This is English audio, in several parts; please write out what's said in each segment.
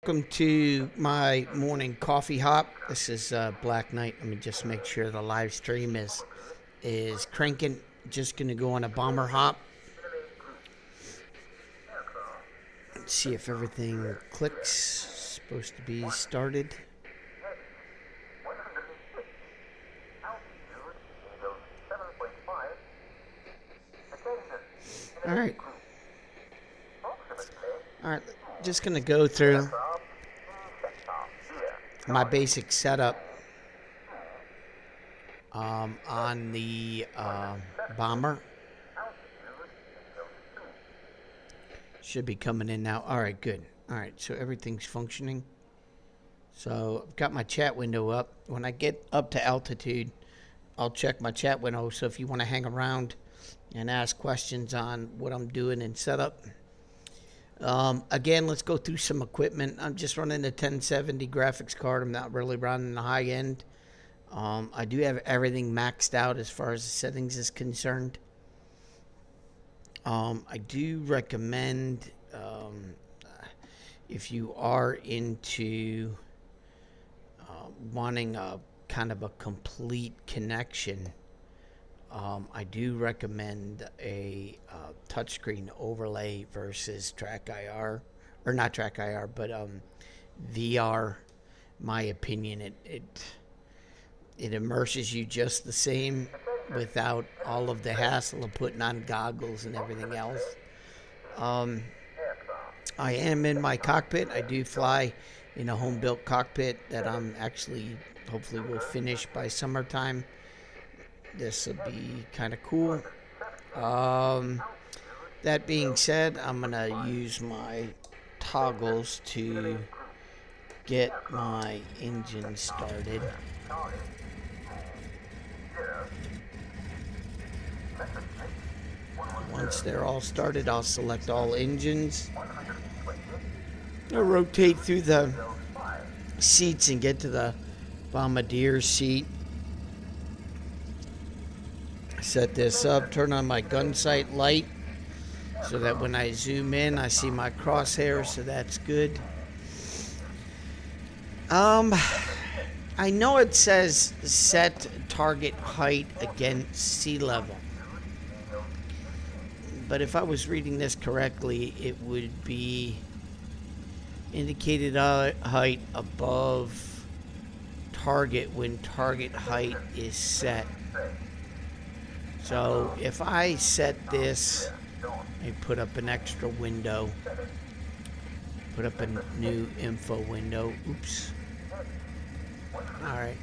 Welcome to my morning coffee hop. This is Black Knight. Let me just make sure the live stream is cranking. Just gonna go on a bomber hop. Let's see if everything clicks. Supposed to be started. All right. Just gonna go through my basic setup on the bomber. Should be coming in now. All right, good. All right, so everything's functioning. So I've got my chat window up. When I get up to altitude, I'll check my chat window. So if you want to hang around and ask questions on what I'm doing in setup. Again, let's go through some equipment. I'm just running a 1070 graphics card. I'm not really running the high end. I do have everything maxed out as far as the settings is concerned. I do recommend, if you are into wanting a kind of a complete connection, I do recommend a touchscreen overlay versus track IR, or not track IR, but VR. My opinion, it immerses you just the same without all of the hassle of putting on goggles and everything else. I am in my cockpit. I do fly in a home-built cockpit that I'm actually hopefully will finish by summertime. This will be kind of cool. That being said, I'm going to use my toggles to get my engine started. Once they're all started, I'll select all engines. I'll rotate through the seats and get to the bombardier seat. Set this up, turn on my gun sight light so that when I zoom in I see my crosshairs, so that's good. I know it says set target height against sea level, but if I was reading this correctly, it would be indicated height above target when target height is set. So if I set this and put up an extra window, put up a new info window, oops. Alright.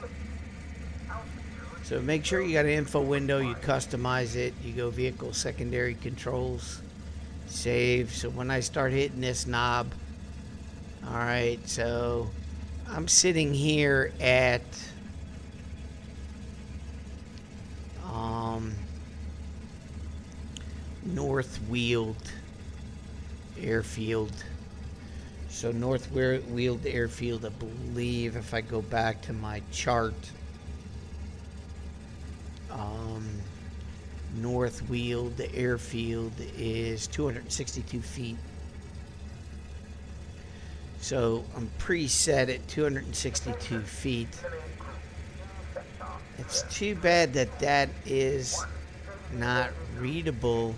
So make sure you got an info window, you customize it, you go vehicle secondary controls, save. So when I start hitting this knob, alright, so I'm sitting here at North Wheeled Airfield. So North Wheeled Airfield, I believe, if I go back to my chart, North Wheeled Airfield is 262 feet. So I'm preset at 262 feet. It's too bad that that is not readable.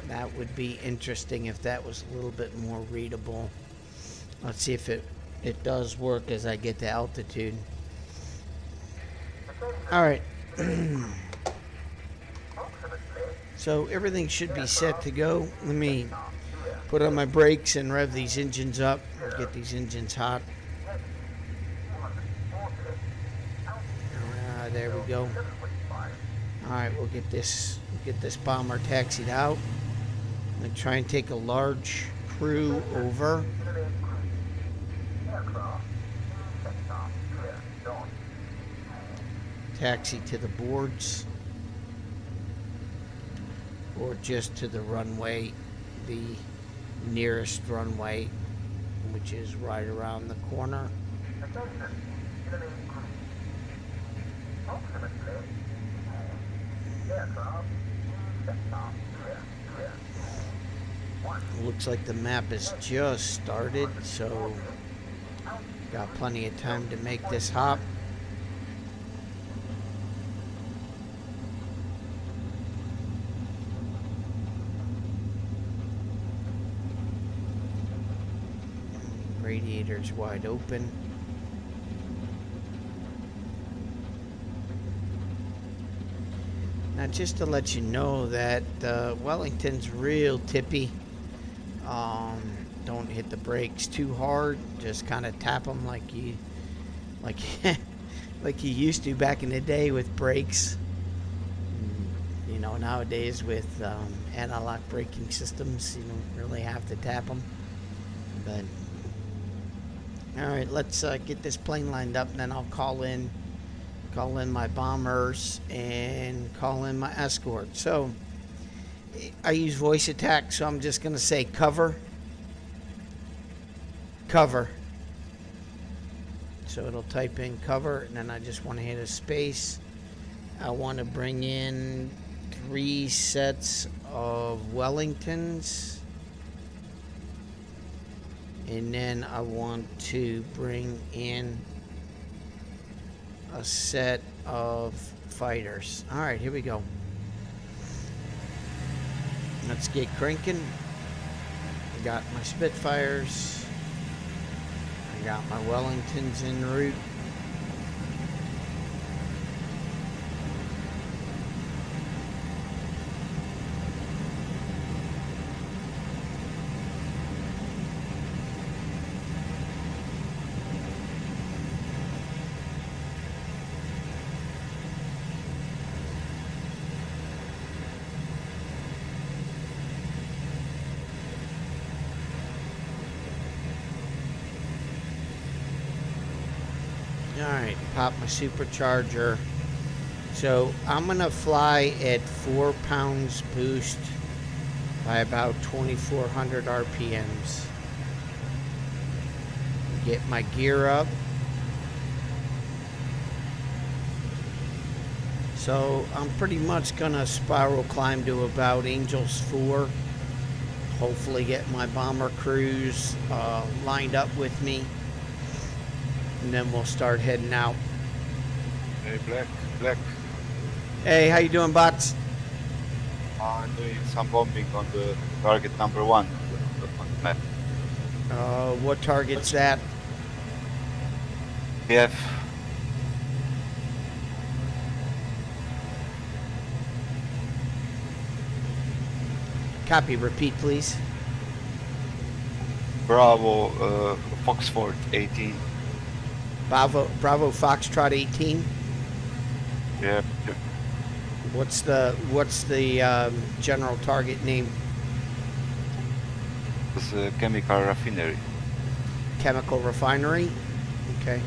That would be interesting if that was a little bit more readable. Let's see if it does work as I get to altitude. Alright. So everything should be set to go. Let me put on my brakes and rev these engines up. Get these engines hot. There we go. Alright, we'll get this bomber taxied out. I'm going to try and take a large crew over. Taxi to the boards. Or just to the runway, the nearest runway, which is right around the corner. Looks like the map has just started, so got plenty of time to make this hop. Radiator's wide open. Now, just to let you know that Wellington's real tippy. Don't hit the brakes too hard. Just kind of tap them like you used to back in the day with brakes. You know, nowadays with anti-lock braking systems, you don't really have to tap them. But all right, let's get this plane lined up, and then I'll call in my bombers and call in my escort. So I use voice attack, so I'm just going to say cover. So it'll type in cover, and then I just want to hit a space. I want to bring in 3 sets of Wellingtons. And then I want to bring in a set of fighters. All right, here we go. Let's get cranking. I got my Spitfires. I got my Wellingtons en route. Alright, pop my supercharger. So I'm going to fly at 4 pounds boost by about 2,400 RPMs. Get my gear up. So I'm pretty much going to spiral climb to about Angels 4. Hopefully get my bomber crews lined up with me. And then we'll start heading out. Hey, Black. Hey, how you doing, bots? I'm doing some bombing on the target number 1 on the map. What target's that? PF. Copy, repeat, please. Bravo, Foxford 18. Bravo Foxtrot 18. Yep. What's the general target name? It's a chemical refinery. Chemical refinery. Okay.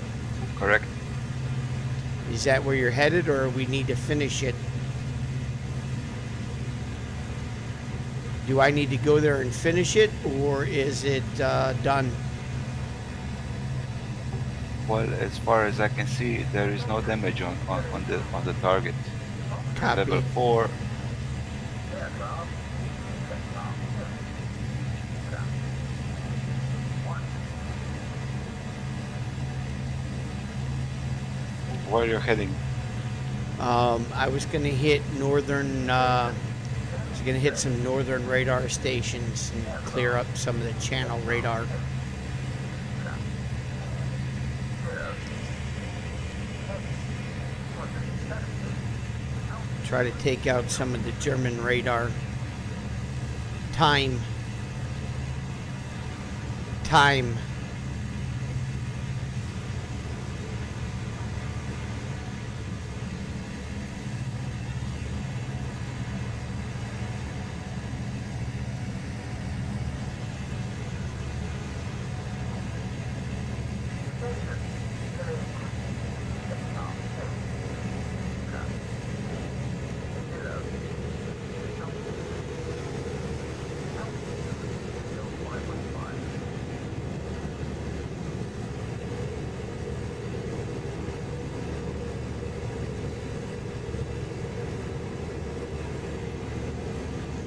Correct. Is that where you're headed, or we need to finish it? Do I need to go there and finish it, or is it done? Well, as far as I can see, there is no damage on the target. Copy. Level 4. Where you're heading? I was going to hit northern. I was going to hit some northern radar stations and clear up some of the channel radar. Try to take out some of the German radar. Time.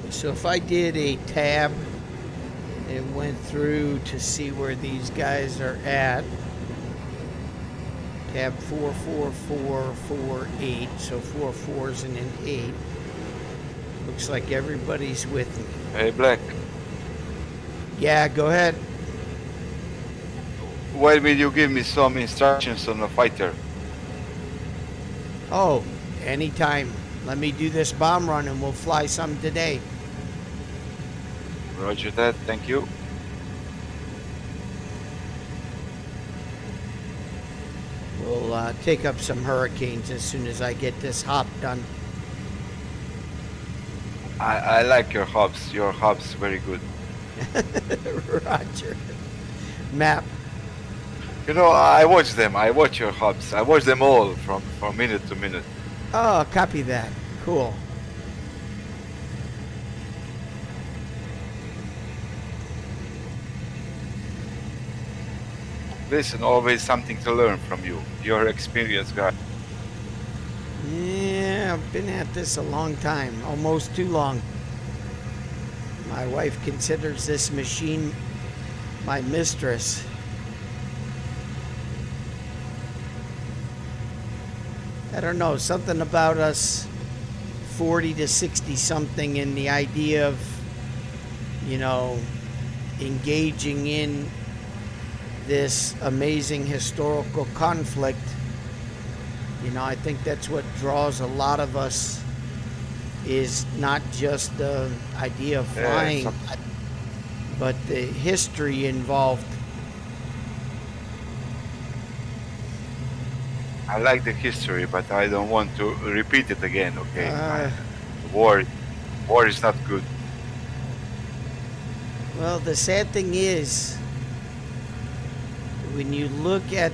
So if I did a tab It went through to see where these guys are at. Tab 44448, so 4 4s and an 8. Looks like everybody's with me. Hey, Black. Yeah, go ahead. Why will you give me some instructions on a fighter? Oh, anytime. Let me do this bomb run and we'll fly some today. Roger that, thank you. We'll take up some hurricanes as soon as I get this hop done. I like your hubs. Your hubs very good. Roger. Map. You know, I watch them. I watch your hubs. I watch them all from minute to minute. Oh, copy that. Cool. Listen, always something to learn from you. You're experienced guy. Yeah, I've been at this a long time, almost too long. My wife considers this machine my mistress. I don't know, something about us 40 to 60 something in the idea of, you know, engaging in this amazing historical conflict. You know, I think that's what draws a lot of us, is not just the idea of flying, but the history involved. I like the history, but I don't want to repeat it again, okay? War is not good. Well, the sad thing is, when you look at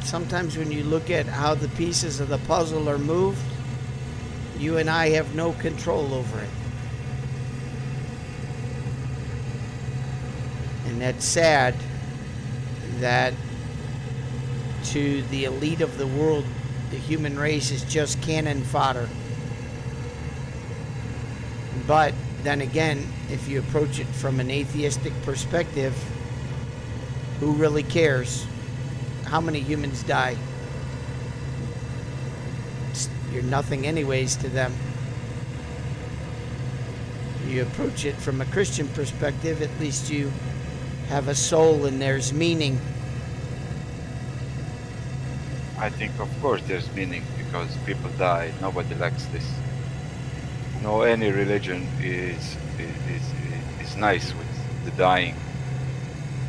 sometimes when you look at how the pieces of the puzzle are moved, you and I have no control over it. And that's sad that to the elite of the world, the human race is just cannon fodder. But then again, if you approach it from an atheistic perspective, who really cares how many humans die? You're nothing anyways to them. You approach it from a Christian perspective, at least you have a soul and there's meaning. I think, of course, there's meaning, because people die. Nobody likes this. No, any religion is nice with the dying.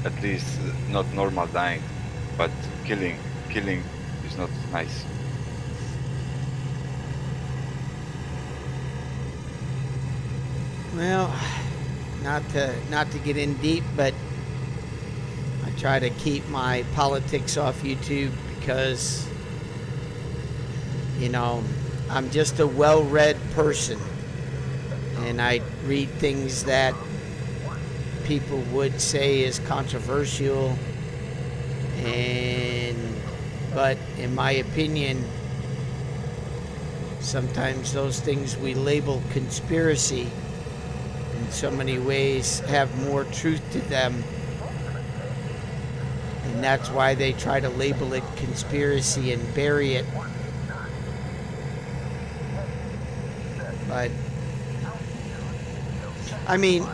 At least not normal dying, but killing is not nice. Well, not to get in deep, but I try to keep my politics off YouTube because, you know, I'm just a well-read person, and I read things that people would say is controversial, but in my opinion, sometimes those things we label conspiracy in so many ways have more truth to them, and that's why they try to label it conspiracy and bury it. But I mean,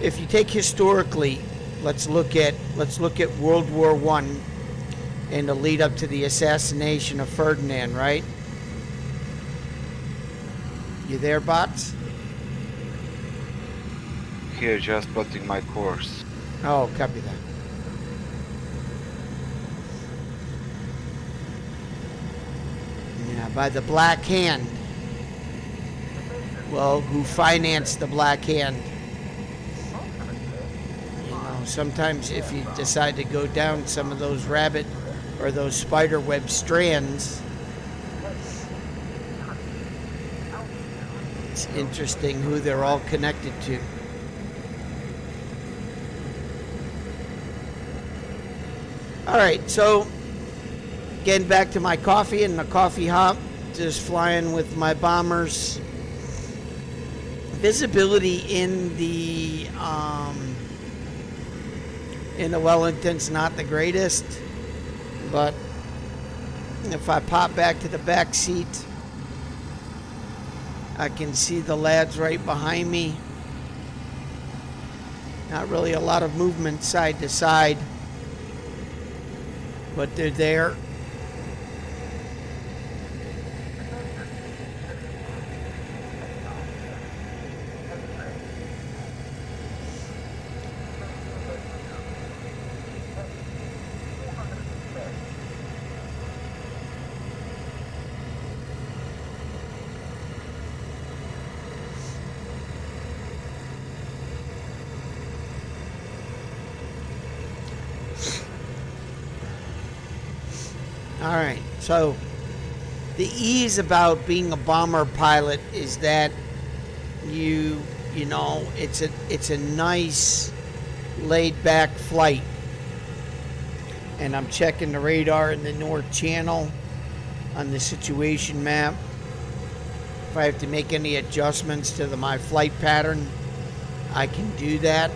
if you take historically, let's look at World War I and the lead up to the assassination of Ferdinand, right? You there, bots? Here, just plotting my course. Oh, copy that. Yeah, by the Black Hand. Well, who financed the Black Hand? You know, sometimes if you decide to go down some of those rabbit or those spider web strands, it's interesting who they're all connected to. All right, so getting back to my coffee and the coffee hop, just flying with my bombers. Visibility in the in the Wellington's not the greatest, but if I pop back to the back seat, I can see the lads right behind me. Not really a lot of movement side to side, but they're there. All right, so the ease about being a bomber pilot is that you know, it's a nice laid back flight. And I'm checking the radar in the North Channel on the situation map. If I have to make any adjustments to my flight pattern, I can do that.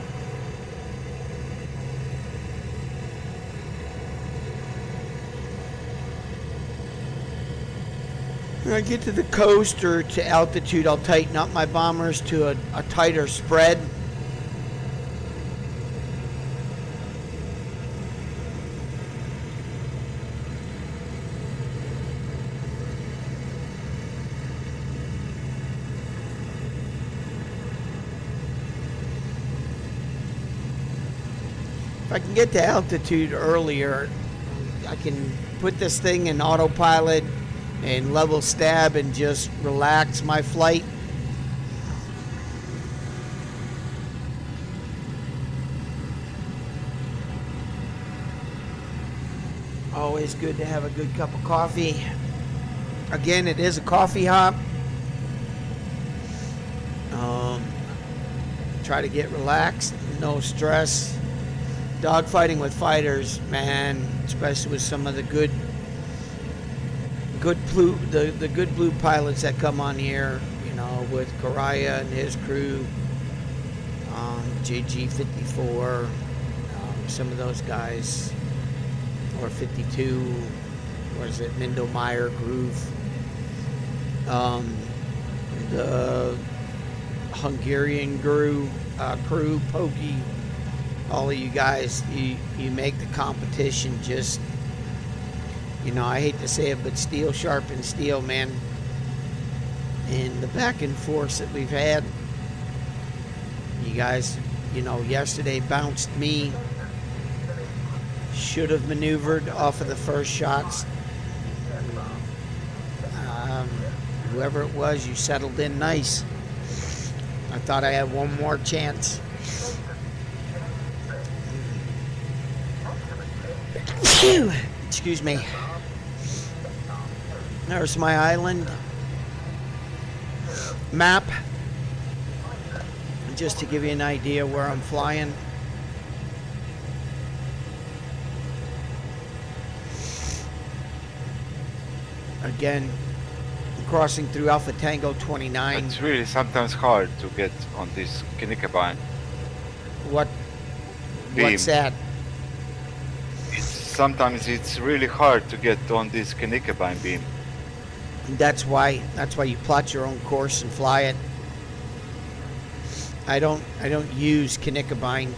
When I get to the coast or to altitude, I'll tighten up my bombers to a tighter spread. If I can get to altitude earlier, I can put this thing in autopilot and level stab and just relax my flight. Always good to have a good cup of coffee. Again, it is a coffee hop. Try to get relaxed, no stress. Dogfighting with fighters, man, especially with some of the good blue pilots that come on here, you know, with Karaya and his crew, JG54, some of those guys, or 52, what is it, Mindelmeyer Groove, the Hungarian crew, Poggi, all of you guys, you make the competition just, you know, I hate to say it, but steel sharpens steel, man. And the back and forth that we've had, you guys, you know, yesterday bounced me. Should have maneuvered off of the first shots. Whoever it was, you settled in nice. I thought I had one more chance. Phew. Excuse me. There's my island map, just to give you an idea where I'm flying. Again, crossing through Alpha Tango 29. It's really sometimes hard to get on this Knikkebein. What's that? Sometimes it's really hard to get on this Knikkebein beam. That's why you plot your own course and fly it. I don't use Knikkebein,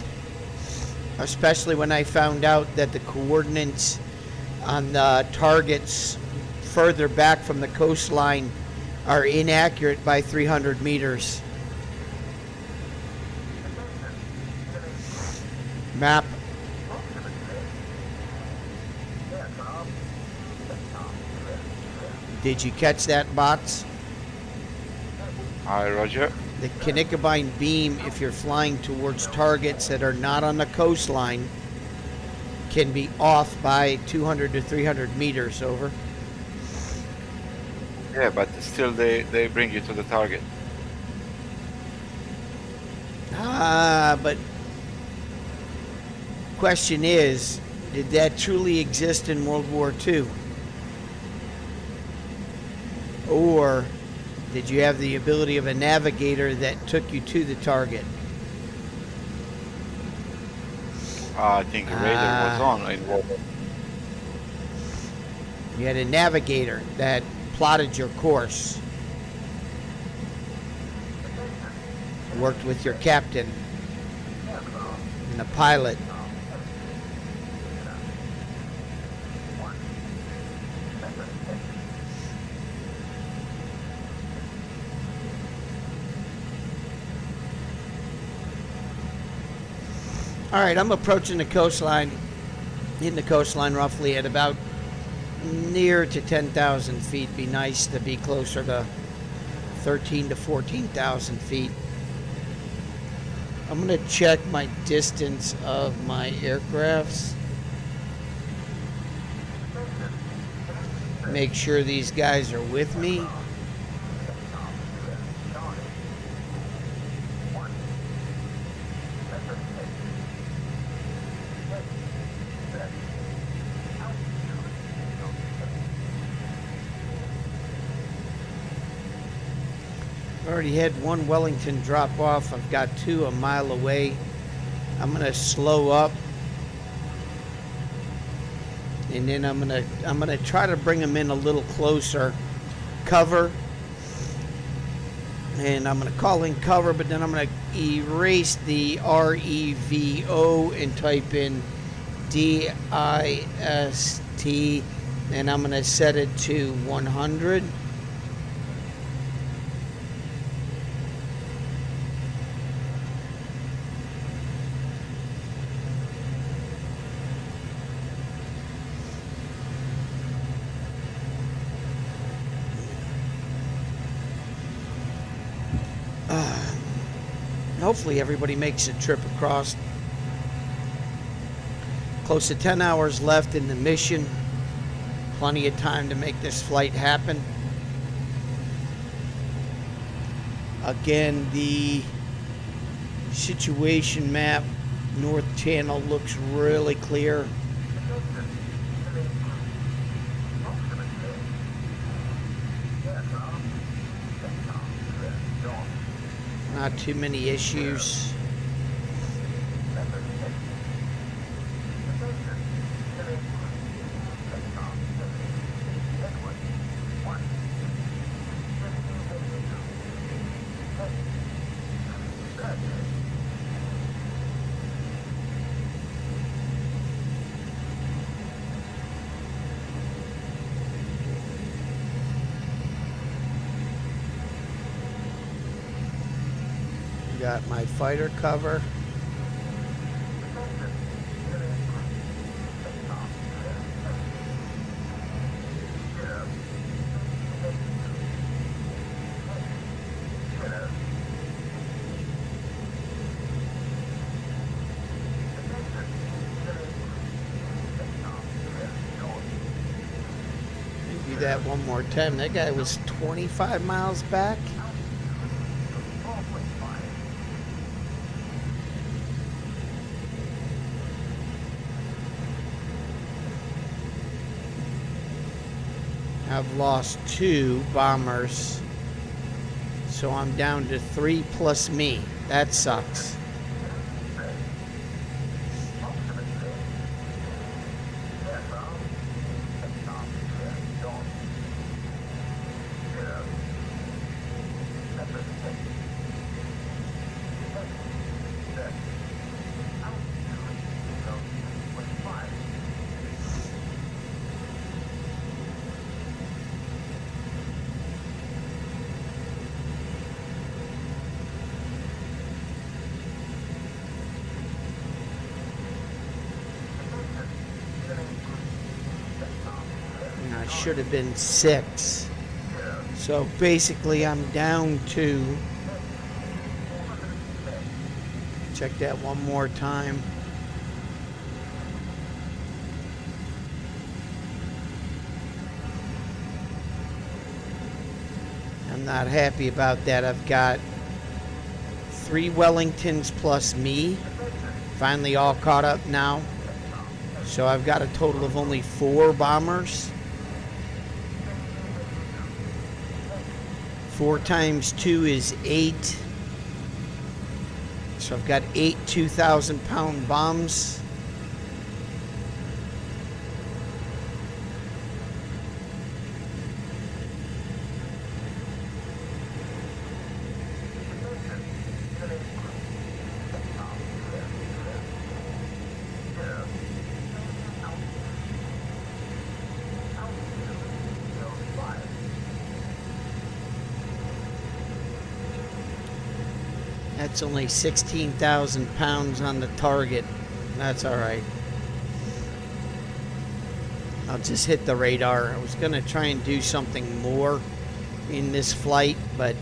especially when I found out that the coordinates on the targets further back from the coastline are inaccurate by 300 meters. Map. Did you catch that, bots? Hi, Roger. The Knikkebein beam, if you're flying towards targets that are not on the coastline, can be off by 200 to 300 meters, over. Yeah, but still they bring you to the target. But question is, did that truly exist in World War II? Or did you have the ability of a navigator that took you to the target? I think the radar was on in water. You had a navigator that plotted your course. Worked with your captain and the pilot. All right, I'm approaching the coastline, hitting the coastline roughly at about near to 10,000 feet. Be nice to be closer to 13 to 14,000 feet. I'm going to check my distance of my aircrafts. Make sure these guys are with me. Already had one Wellington drop off. I've got two a mile away. I'm gonna slow up, and then I'm gonna try to bring them in a little closer, cover, and I'm gonna call in cover. But then I'm gonna erase the REVO and type in DIST, and I'm gonna set it to 100. Hopefully everybody makes a trip across. Close to 10 hours left in the mission. Plenty of time to make this flight happen. Again, the situation map, North Channel, looks really clear. Not too many issues. Got my fighter cover. Do that one more time. That guy was 25 miles back. I've lost two bombers, so I'm down to 3 plus me. That sucks. Should have been 6. So basically I'm down to, check that one more time. I'm not happy about that. I've got 3 Wellingtons plus me, finally all caught up now. So I've got a total of only 4 bombers. 4 times 2 is 8. So I've got 8 2,000-pound bombs. That's only 16,000 pounds on the target. That's all right. I'll just hit the radar. I was going to try and do something more in this flight, but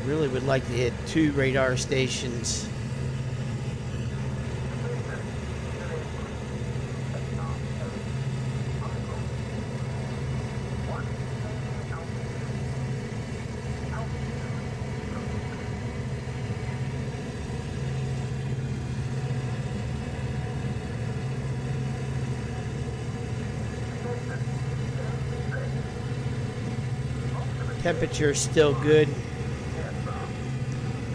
really would like to hit 2 radar stations. Temperature's still good.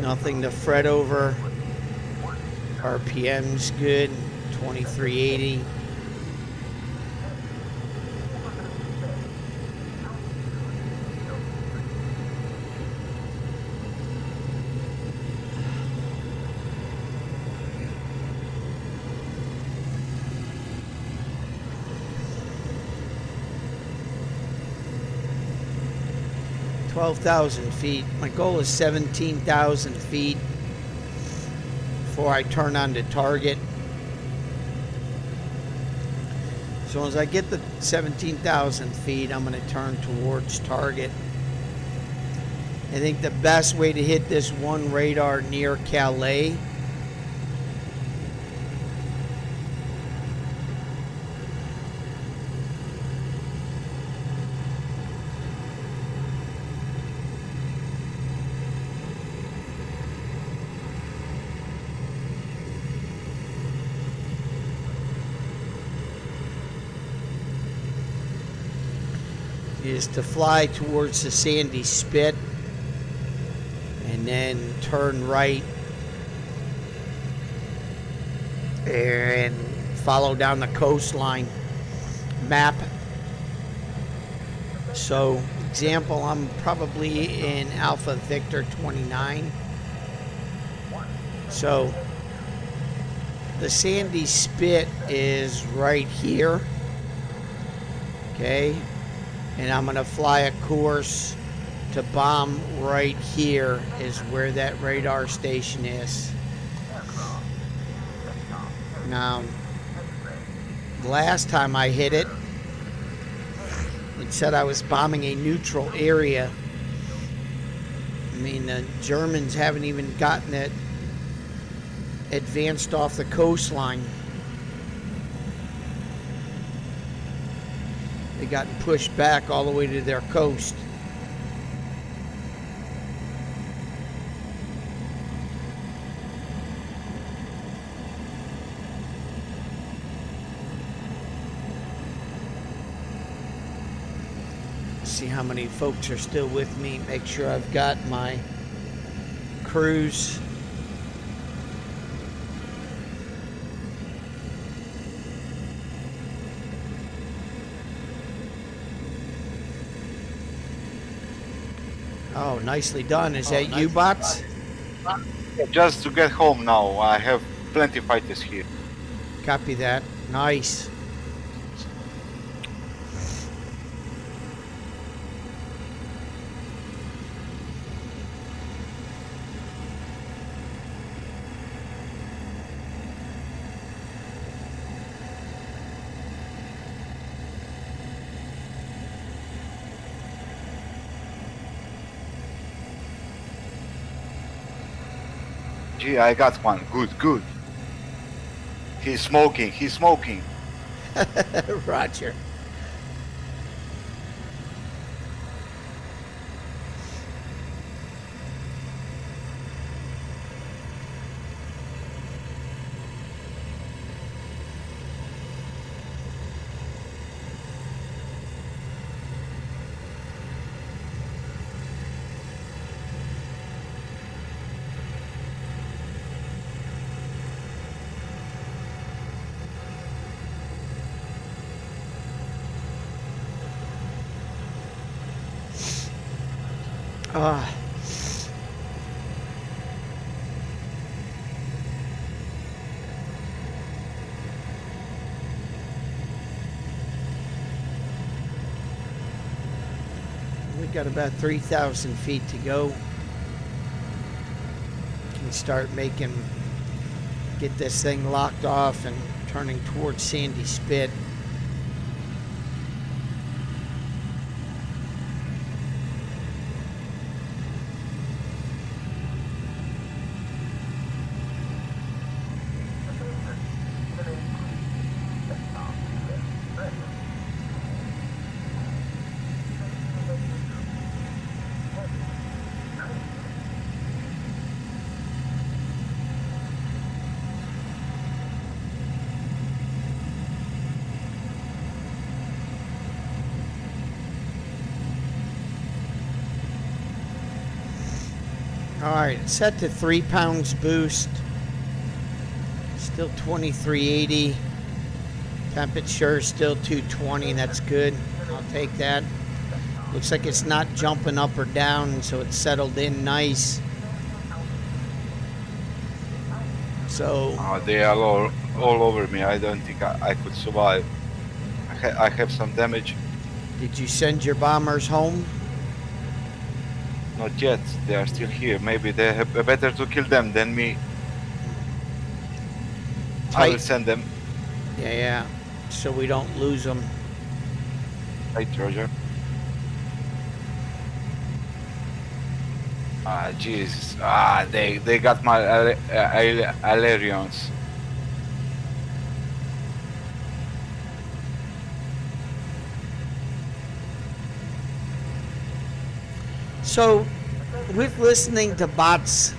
Nothing to fret over. RPM's good. 2380. $12,000 feet. My goal is 17,000 feet before I turn on to target. So as I get the 17,000 feet, I'm going to turn towards target. I think the best way to hit this one radar near Calais is to fly towards the sandy spit and then turn right and follow down the coastline map. So, example, I'm probably in Alpha Victor 29. So, the sandy spit is right here. Okay. And I'm going to fly a course to bomb right here is where that radar station is. Now, the last time I hit it, it said I was bombing a neutral area. I mean, the Germans haven't even gotten it advanced off the coastline. They got pushed back all the way to their coast. See how many folks are still with me. Make sure I've got my cruise. Oh, nicely done. Is that U-bots? Just to get home now. I have plenty of fighters here. Copy that. Nice. Gee, I got one. Good, good. He's smoking. He's smoking. Roger. we got about 3,000 feet to go. Can start get this thing locked off and turning towards Sandy Spit. Alright, it's set to 3 pounds boost. Still 2380. Temperature still 220. That's good. I'll take that. Looks like it's not jumping up or down, so it's settled in nice. So they are all over me. I don't think I could survive. I have some damage. did you send your bombers home? Not yet. They are still here. Maybe they have better to kill them than me. I will send them. Yeah. So we don't lose them. Right, Roger. Jesus. They got my Alerions. So, with listening to bots,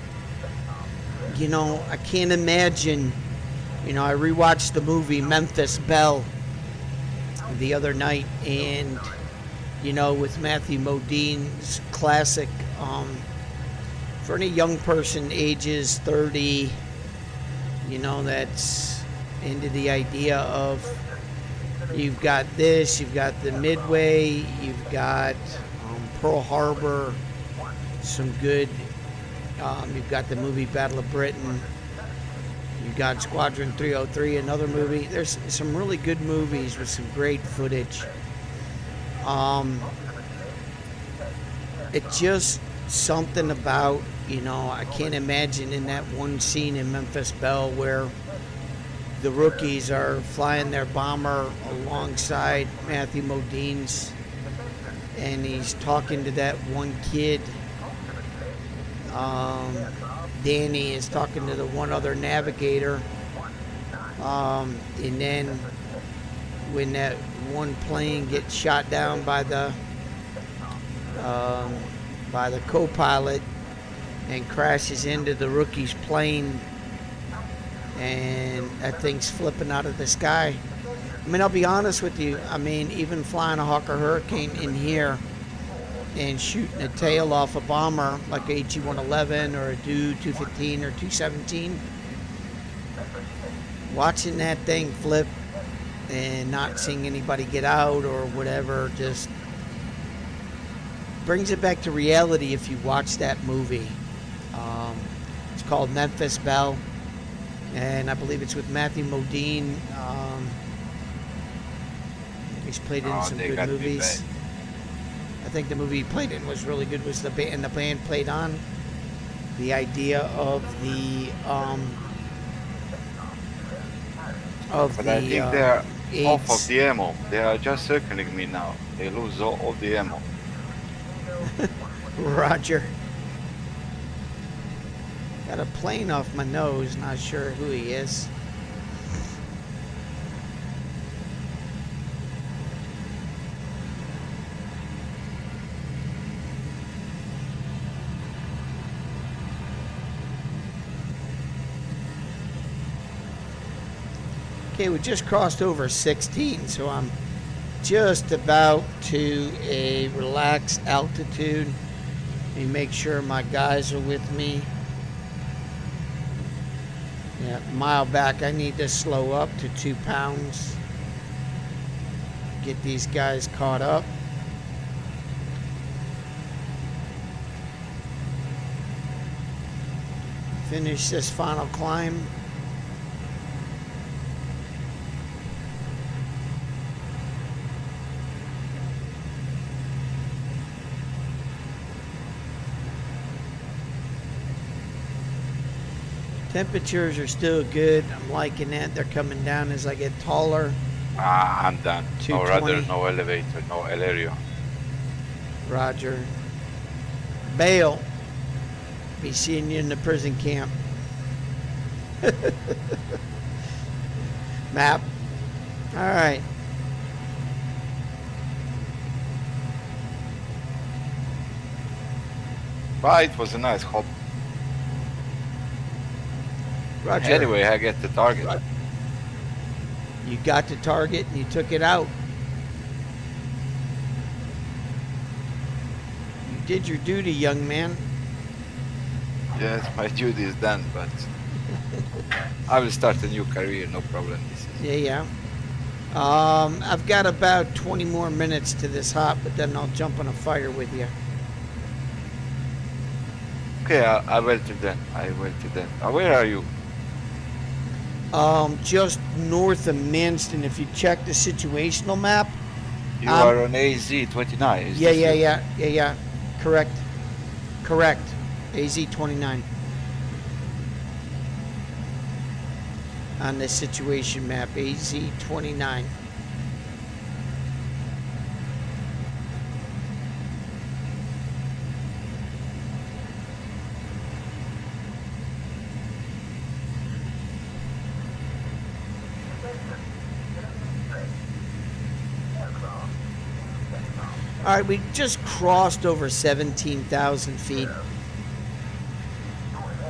I can't imagine. I rewatched the movie Memphis Belle the other night, and with Matthew Modine's classic. For any young person ages 30, that's into the idea of you've got this, you've got the Midway, you've got Pearl Harbor, some good, you've got the movie Battle of Britain, you've got Squadron 303, another movie. There's some really good movies with some great footage. It's just something about, I can't imagine in that one scene in Memphis Belle where the rookies are flying their bomber alongside Matthew Modine's, and he's talking to that one kid. Danny is talking to the one other navigator. And then when that one plane gets shot down by the co-pilot and crashes into the rookie's plane, and that thing's flipping out of the sky. I'll be honest with you. Even flying a Hawker Hurricane in here and shooting a tail off a bomber like a HE-111 or a Do-215 or 217, watching that thing flip and not seeing anybody get out or whatever just brings it back to reality if you watch that movie. It's called Memphis Belle, and I believe it's with Matthew Modine. He's played in some good movies. I think the movie he played in was really good. Was the band played on the idea of the But I think they are off of the ammo. They are just circling me now. They lose all of the ammo. Roger. Got a plane off my nose, not sure who he is. Okay, we just crossed over 16, so I'm just about to a relaxed altitude. Let me make sure my guys are with me. Yeah, a mile back, I need to slow up to 2 pounds. Get these guys caught up. Finish this final climb. Temperatures are still good. I'm liking that. They're coming down as I get taller. I'm done. No 220. rudder, no elevator, no area. Roger. Bail. Be seeing you in the prison camp. Map. All right. But it was a nice hop. Roger. Anyway, I get the target. You got the target and you took it out. You did your duty, young man. Yes, my duty is done, but I will start a new career, no problem. Yeah. I've got about 20 more minutes to this hop, but then I'll jump on a fighter with you. Okay, I will to then. Where are you? Just north of Manston. If you check the situational map. You are on AZ-29. Yeah. Correct. AZ-29. On the situation map, AZ-29. All right, we just crossed over 17,000 feet.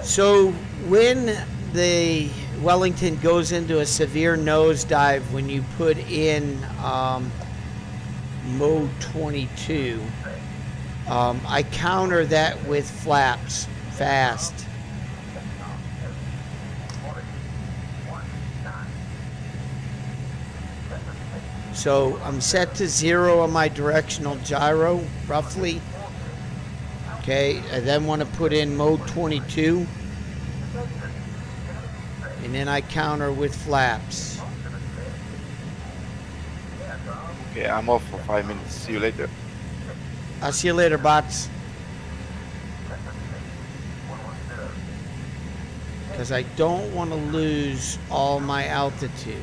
So when the Wellington goes into a severe nosedive, when you put in mode 22, I counter that with flaps fast. So I'm set to 0 on my directional gyro, roughly. Okay, I then want to put in mode 22. And then I counter with flaps. Okay, I'm off for 5 minutes. See you later. I'll see you later, bots. Because I don't want to lose all my altitude.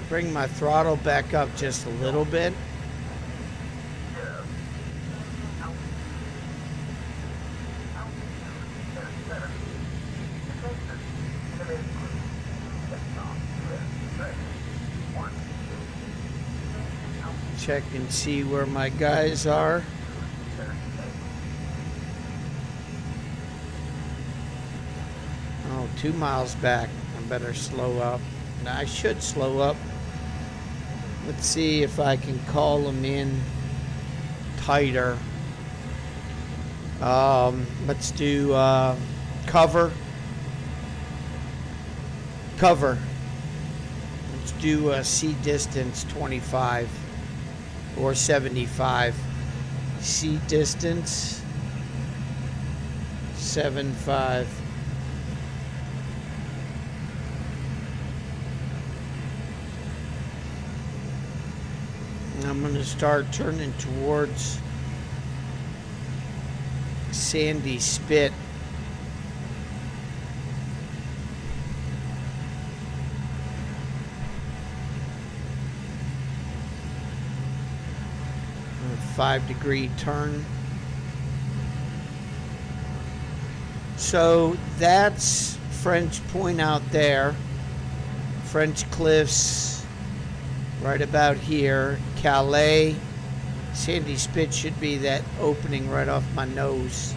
Bring my throttle back up just a little bit. Check and see where my guys are. Oh, 2 miles back. I better slow up. Now, I should slow up. Let's see if I can call them in tighter. Let's do cover. Let's do a C distance 25 or 75. C distance 75. I'm going to start turning towards Sandy Spit. A 5-degree turn. So that's French Point out there. French Cliffs right about here. Calais. Sandy Spit should be that opening right off my nose.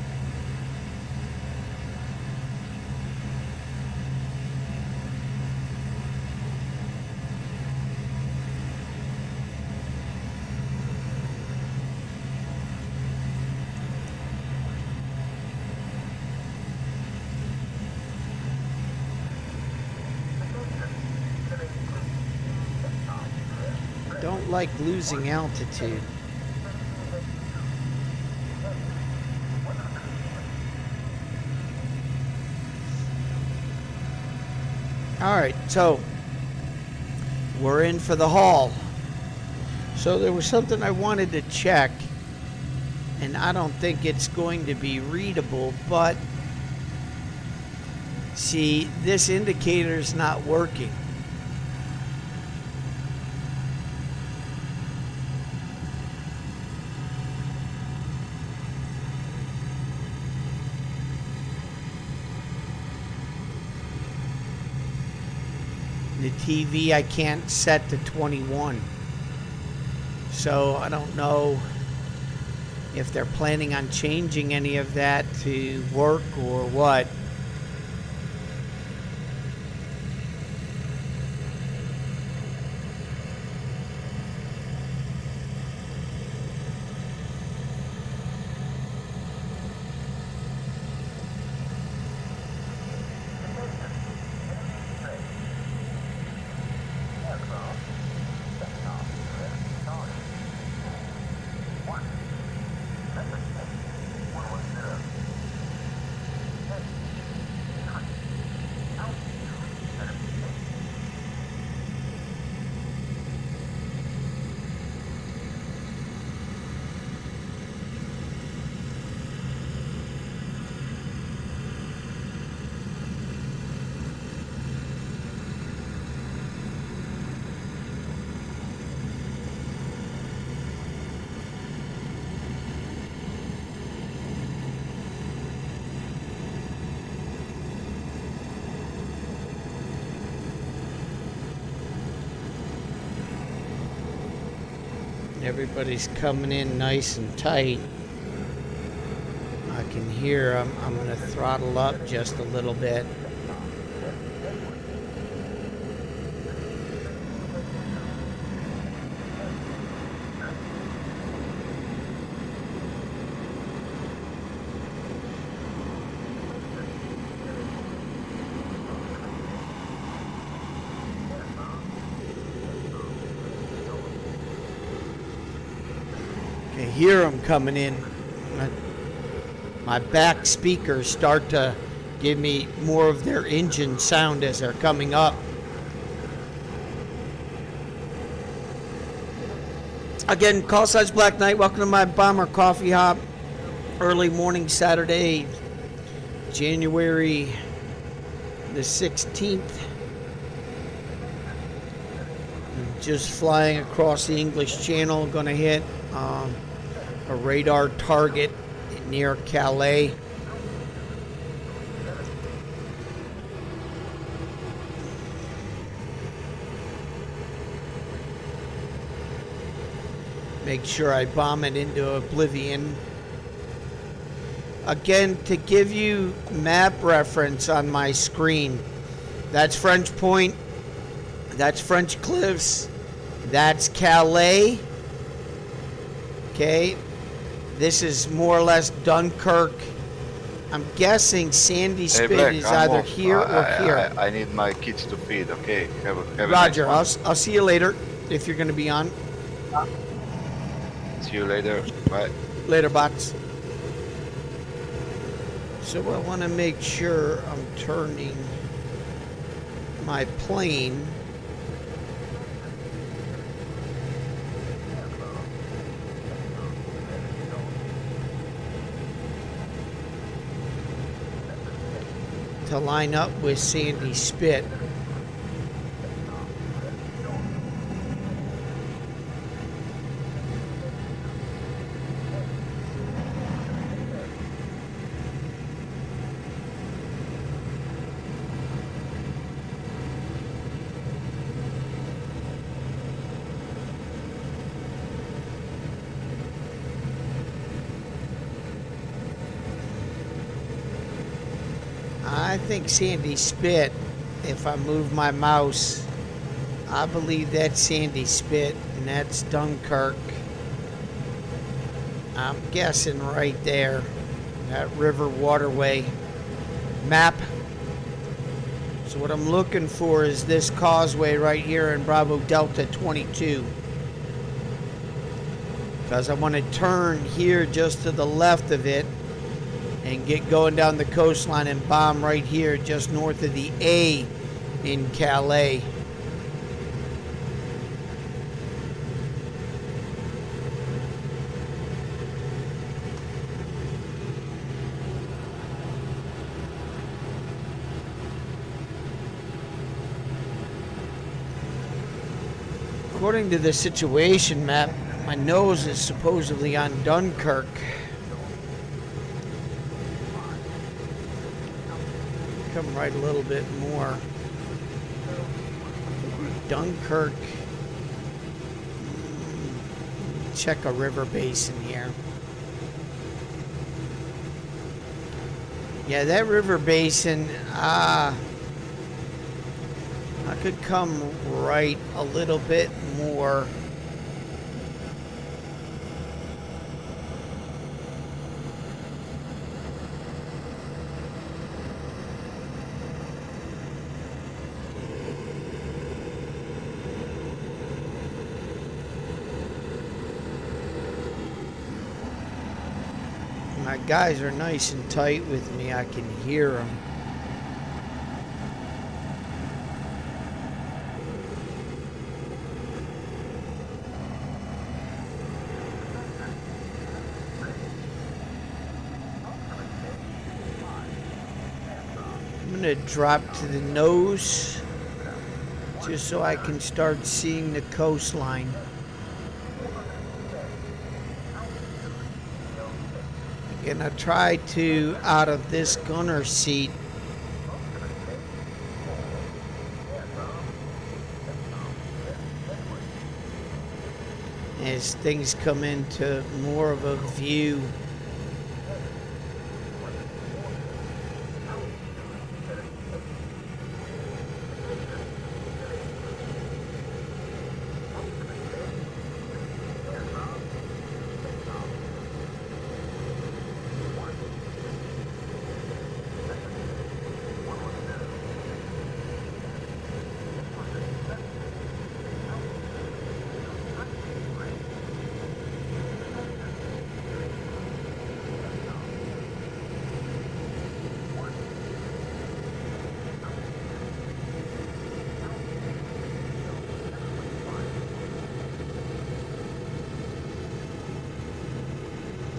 Don't like losing altitude. All right, so we're in for the haul. So there was something I wanted to check, and I don't think it's going to be readable, but see, this indicator's not working. The TV I can't set to 21. So I don't know if they're planning on changing any of that to work or what. Everybody's coming in nice and tight. I can hear I'm going to throttle up just a little bit. I hear them coming in. My back speakers start to give me more of their engine sound as they're coming up. Again, Call Signs Black Knight. Welcome to my Bomber Coffee Hop. Early morning Saturday, January the 16th. Just flying across the English Channel. Going to hit a radar target near Calais. Make sure I bomb it into oblivion. Again, to give you map reference on my screen, that's French Point, that's French Cliffs, that's Calais. Okay, this is more or less Dunkirk. I'm guessing Sandy Spit is either here or here. I need my kids to feed. Okay, have a Roger. nice I'll see you later if you're going to be on. See you later. Bye. Later, bots. So I want to make sure I'm turning my plane to line up with Sandy Spit. I think Sandy Spit, if I move my mouse, I believe that's Sandy Spit, and that's Dunkirk. I'm guessing right there, that river waterway map. So what I'm looking for is this causeway right here in Bravo Delta 22. because I want to turn here just to the left of it and get going down the coastline and bomb right here just north of the A in Calais. According to the situation map, my nose is supposedly on Dunkirk. Come right a little bit more. Dunkirk. Check a river basin here. Yeah, that river basin, I could come right a little bit more. My guys are nice and tight with me. I can hear them. I'm going to drop to the nose just so I can start seeing the coastline. And I try to, out of this gunner seat, as things come into more of a view.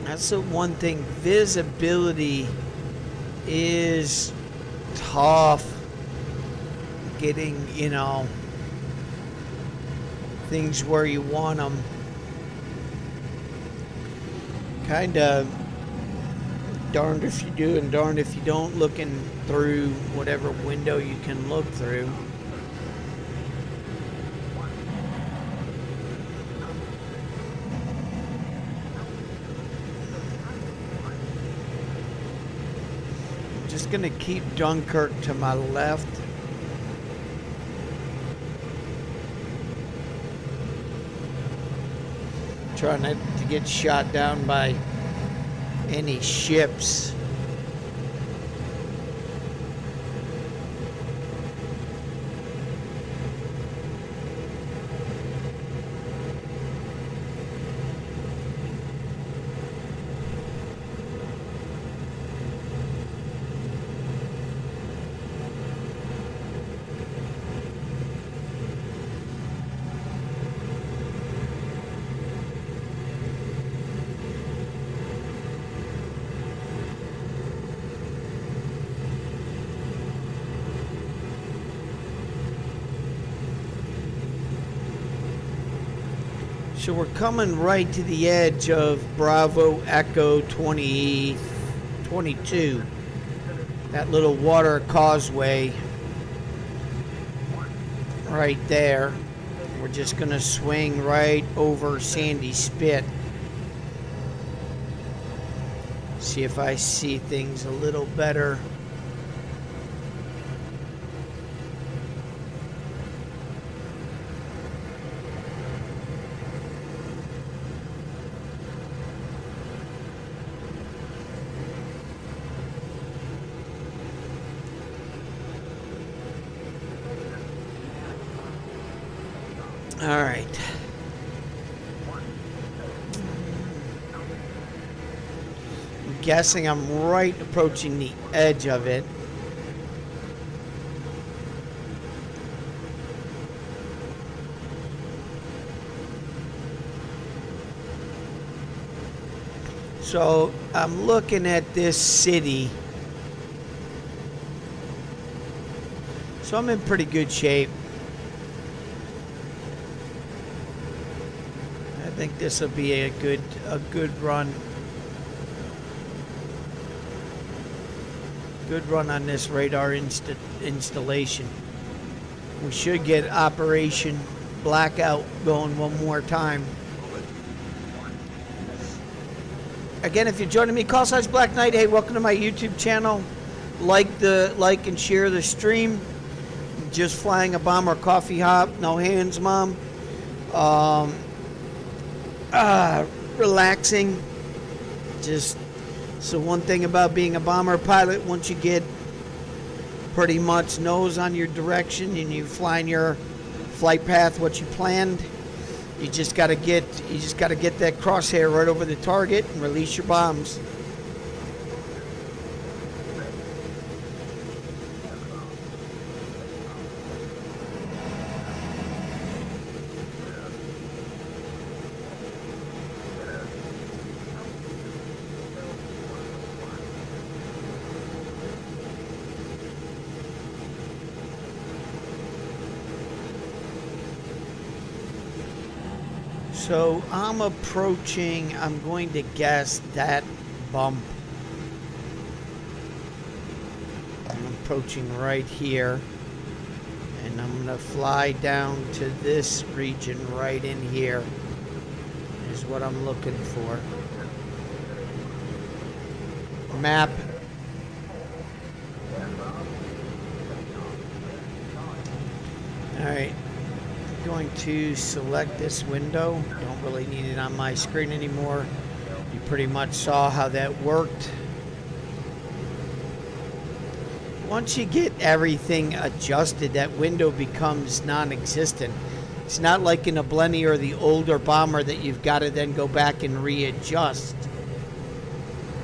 That's the one thing. Visibility is tough. Getting, things where you want them. Kind of darned if you do and darned if you don't, looking through whatever window you can look through. Just gonna keep Dunkirk to my left. Try not to get shot down by any ships. So we're coming right to the edge of Bravo Echo 22. That little water causeway right there. We're just going to swing right over Sandy Spit. See if I see things a little better. All right. guessing I'm right approaching the edge of it. So I'm looking at this city. So I'm in pretty good shape. I think this will be a good run. Good run on this radar installation. We should get Operation Blackout going one more time. Again, if you're joining me, Call Signs Black Knight. Hey, welcome to my YouTube channel. Like and share the stream. Just flying a bomber coffee hop. No hands, Mom. Relaxing. Just so one thing about being a bomber pilot, once you get pretty much nose on your direction and you flying your flight path what you planned, you just gotta get that crosshair right over the target and release your bombs. So I'm approaching, I'm going to guess that bump. I'm approaching right here. And I'm going to fly down to this region right in here. Is what I'm looking for. Map. Alright. Going to select this window. Don't really need it on my screen anymore. You pretty much saw how that worked. Once you get everything adjusted, that window becomes non-existent. It's not like in a Blenny or the older bomber that you've got to then go back and readjust.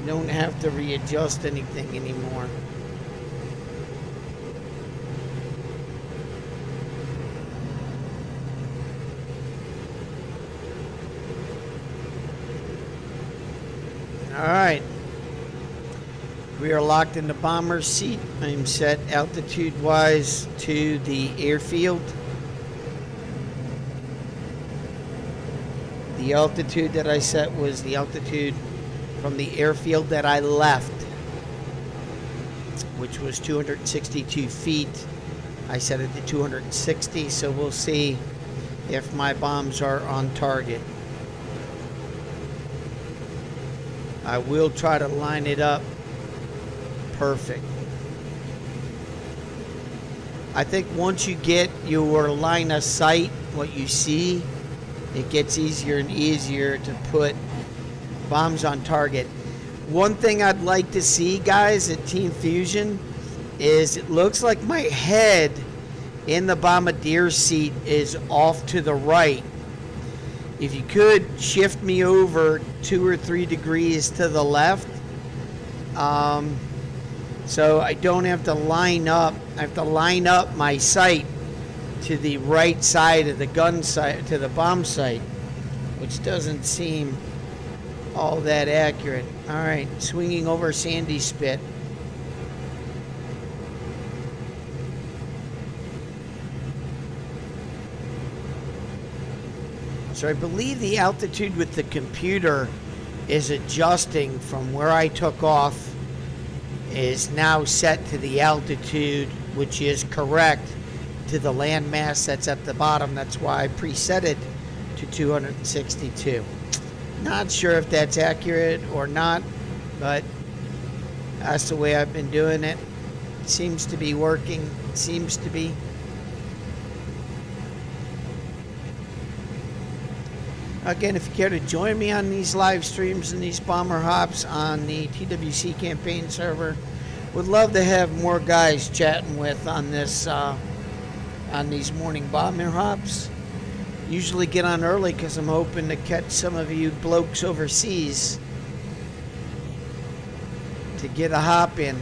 You don't have to readjust anything anymore. Alright, we are locked in the bomber seat. I'm set altitude-wise to the airfield. The altitude that I set was the altitude from the airfield that I left, which was 262 feet. I set it to 260, so we'll see if my bombs are on target. I will try to line it up perfect. I think once you get your line of sight, what you see, it gets easier and easier to put bombs on target. One thing I'd like to see, guys, at Team Fusion is it looks like my head in the bombardier seat is off to the right. If you could shift me over 2 or 3 degrees to the left, so I don't have to line up. I have to line up my sight to the right side of the gun sight, to the bomb sight, which doesn't seem all that accurate. All right, swinging over Sandy Spit. So I believe the altitude with the computer is adjusting from where I took off, is now set to the altitude, which is correct to the landmass that's at the bottom. That's why I preset it to 262. Not sure if that's accurate or not, but that's the way I've been doing it. It seems to be working. It seems to be. Again, if you care to join me on these live streams and these bomber hops on the TWC Campaign Server, would love to have more guys chatting with on this, on these morning bomber hops. Usually get on early because I'm hoping to catch some of you blokes overseas. to get a hop in.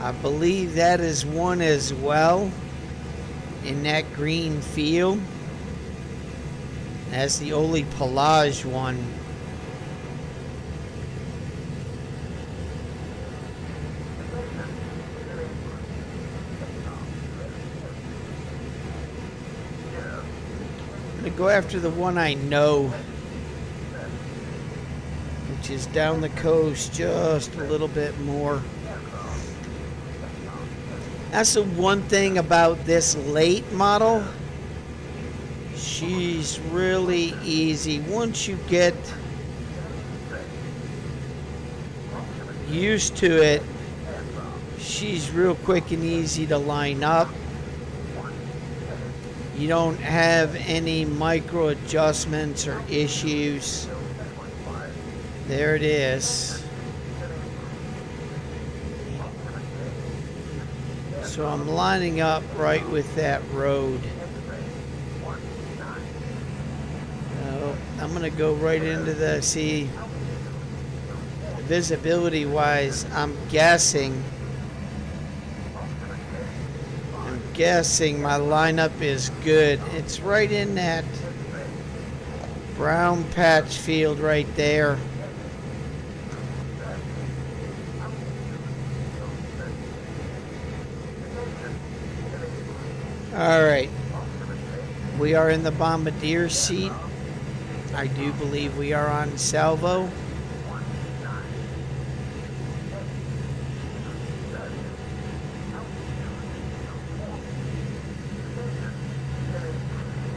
I believe that is one as well in that green field. That's the Oli Pelage one. I'm going to go after the one I know, which is down the coast just a little bit more. That's the one thing about this late model. She's really easy. Once you get used to it, she's real quick and easy to line up. You don't have any micro adjustments or issues. There it is. So I'm lining up right with that road. I'm going to go right into the, see, visibility wise, I'm guessing my lineup is good. It's right in that brown patch field right there. All right, we are in the bombardier seat. I do believe we are on salvo.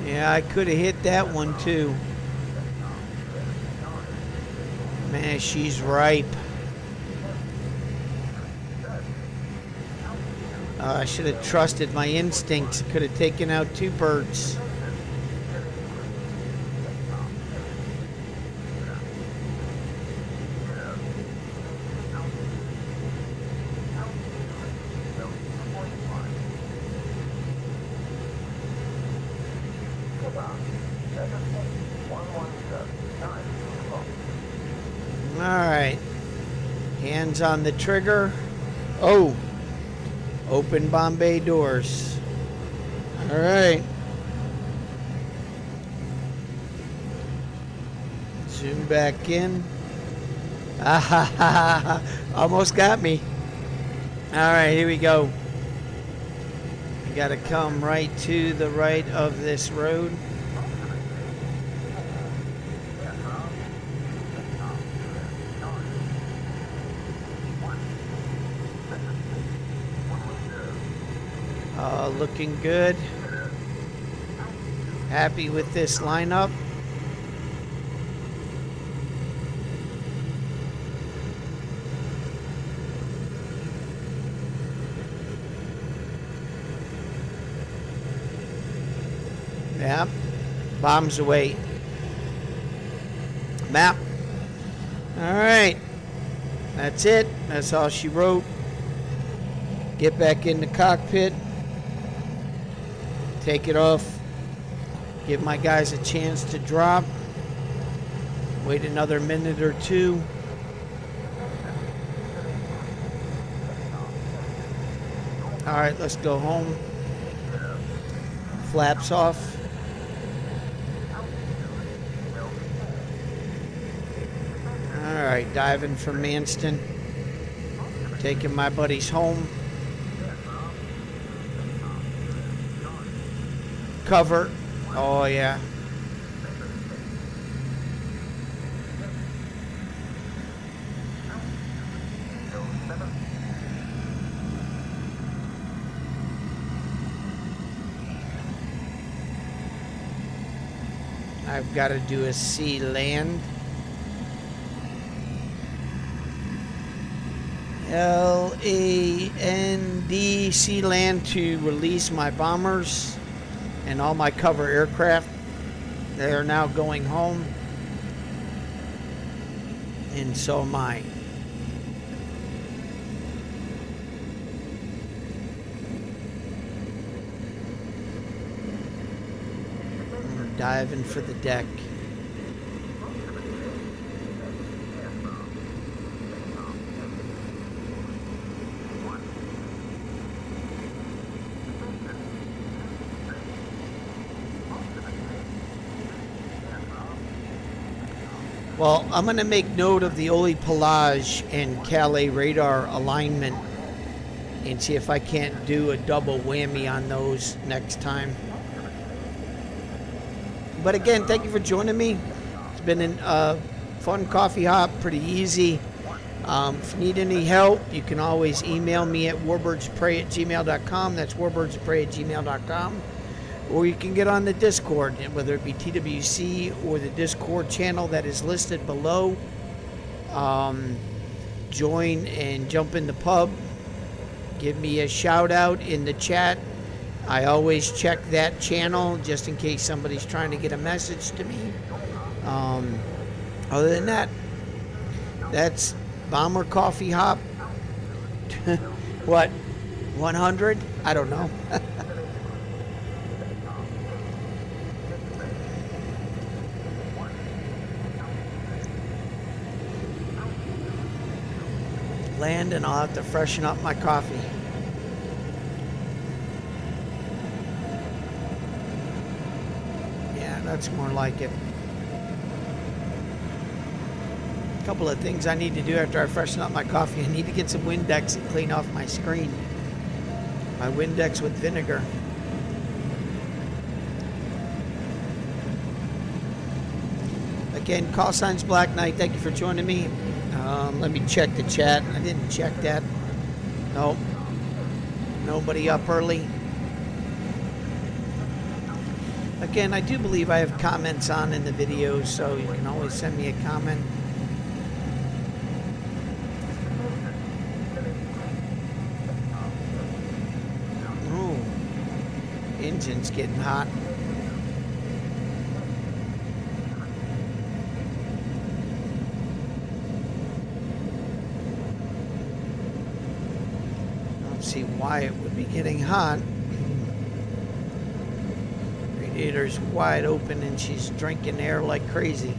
Yeah, I could have hit that one too. Man, she's ripe. I should have trusted my instincts. Could have taken out two birds. All right. Hands on the trigger. Oh. Open Bombay doors. All right. Zoom back in. Ah ha ha ha. Almost got me. All right, here we go. You got to come right to the right of this road. Looking good. Happy with this lineup. Yeah. Bombs away. Map. All right. That's it. That's all she wrote. Get back in the cockpit. Take it off. Give my guys a chance to drop. Wait another minute or two. All right, let's go home. Flaps off. All right, diving from Manston. Taking my buddies home. Cover. Oh, yeah. I've got to do a sea land. LANDC land to release my bombers and all my cover aircraft. They are now going home, and so am I. We're diving for the deck. Well, I'm going to make note of the Oli Pelage and Calais radar alignment and see if I can't do a double whammy on those next time. But again, thank you for joining me. It's been a fun coffee hop, pretty easy. If you need any help, you can always email me at warbirdsprey@gmail.com. That's warbirdsprey@gmail.com. Or you can get on the Discord, whether it be TWC or the Discord channel that is listed below. Join and jump in the pub. Give me a shout out in the chat. I always check that channel just in case somebody's trying to get a message to me. Other than that, that's Bomber Coffee Hop. What, 100? I don't know. Land, and I'll have to freshen up my coffee. Yeah, that's more like it. A couple of things I need to do after I freshen up my coffee. I need to get some Windex and clean off my screen. My Windex with vinegar. Again, call signs Black Knight. Thank you for joining me. Let me check the chat. I didn't check that. Nope. Nobody up early. Again, I do believe I have comments on in the videos, so you can always send me a comment. Oh, engine's getting hot. See why it would be getting hot. Radiator's wide open and she's drinking air like crazy.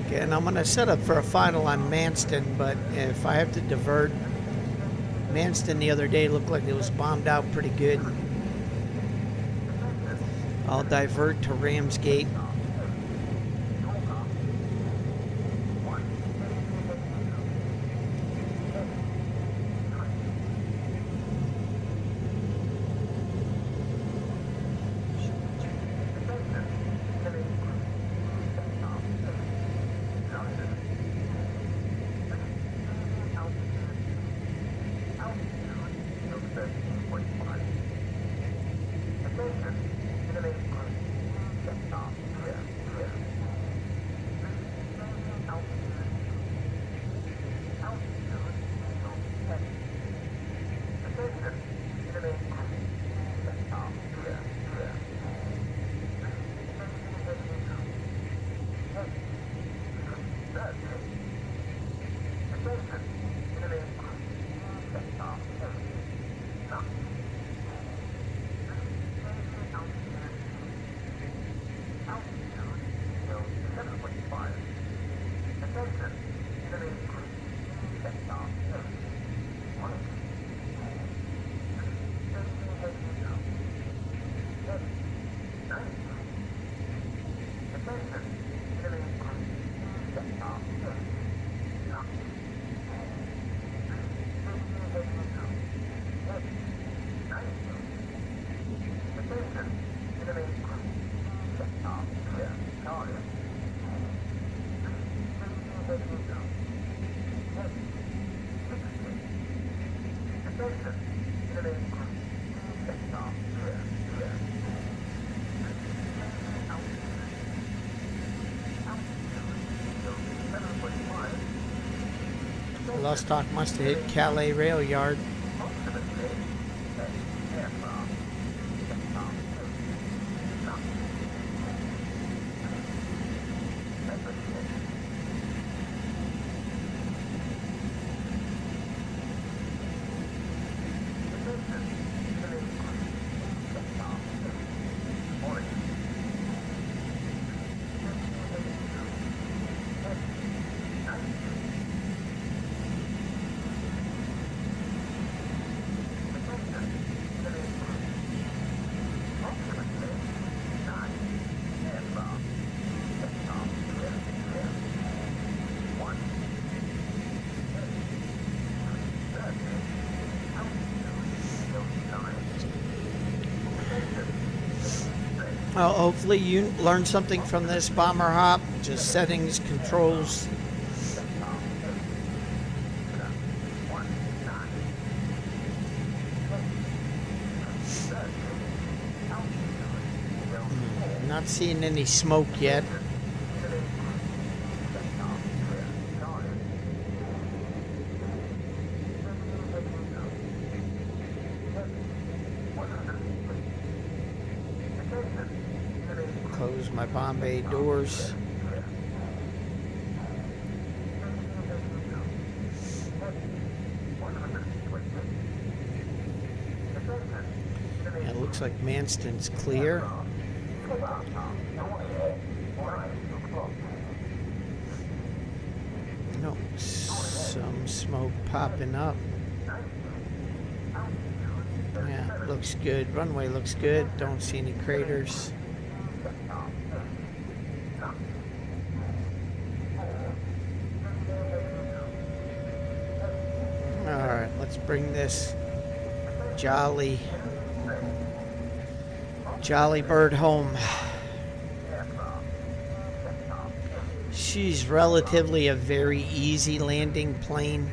Okay, and I'm gonna set up for a final on Manston, but if I have to divert, Manston the other day looked like it was bombed out pretty good. I'll divert to Ramsgate. Vostok must have hit Calais rail yard. Well, hopefully you learned something from this bomber hop. Just settings, controls. Not seeing any smoke yet. Close my bomb bay doors. It looks like Manston's clear. No, some smoke popping up. Yeah, looks good. Runway looks good. Don't see any craters. Alright, let's bring this jolly bird home. She's relatively a very easy landing plane.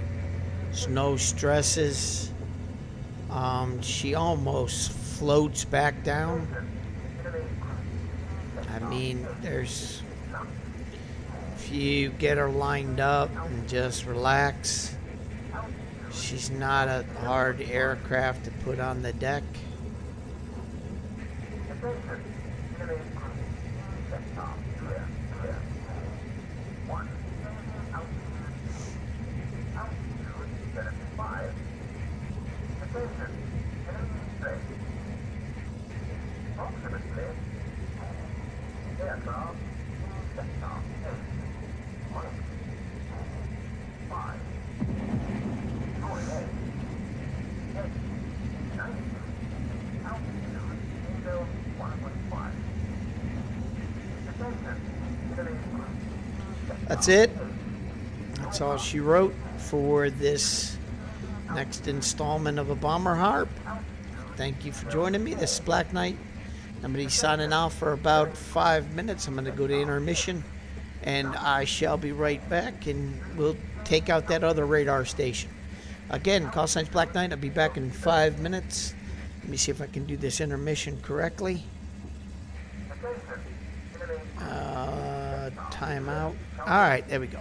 There's no stresses. She almost floats back down. I mean, if you get her lined up and just relax, she's not a hard aircraft to put on the deck. That's it. That's all she wrote for this next installment of a Bomber Harp. Thank you for joining me. This is Black Knight. I'm going to be signing off for about 5 minutes. I'm going to go to intermission, and I shall be right back, and we'll take out that other radar station. Again, call signs Black Knight. I'll be back in 5 minutes. Let me see if I can do this intermission correctly. Timeout. All right, there we go.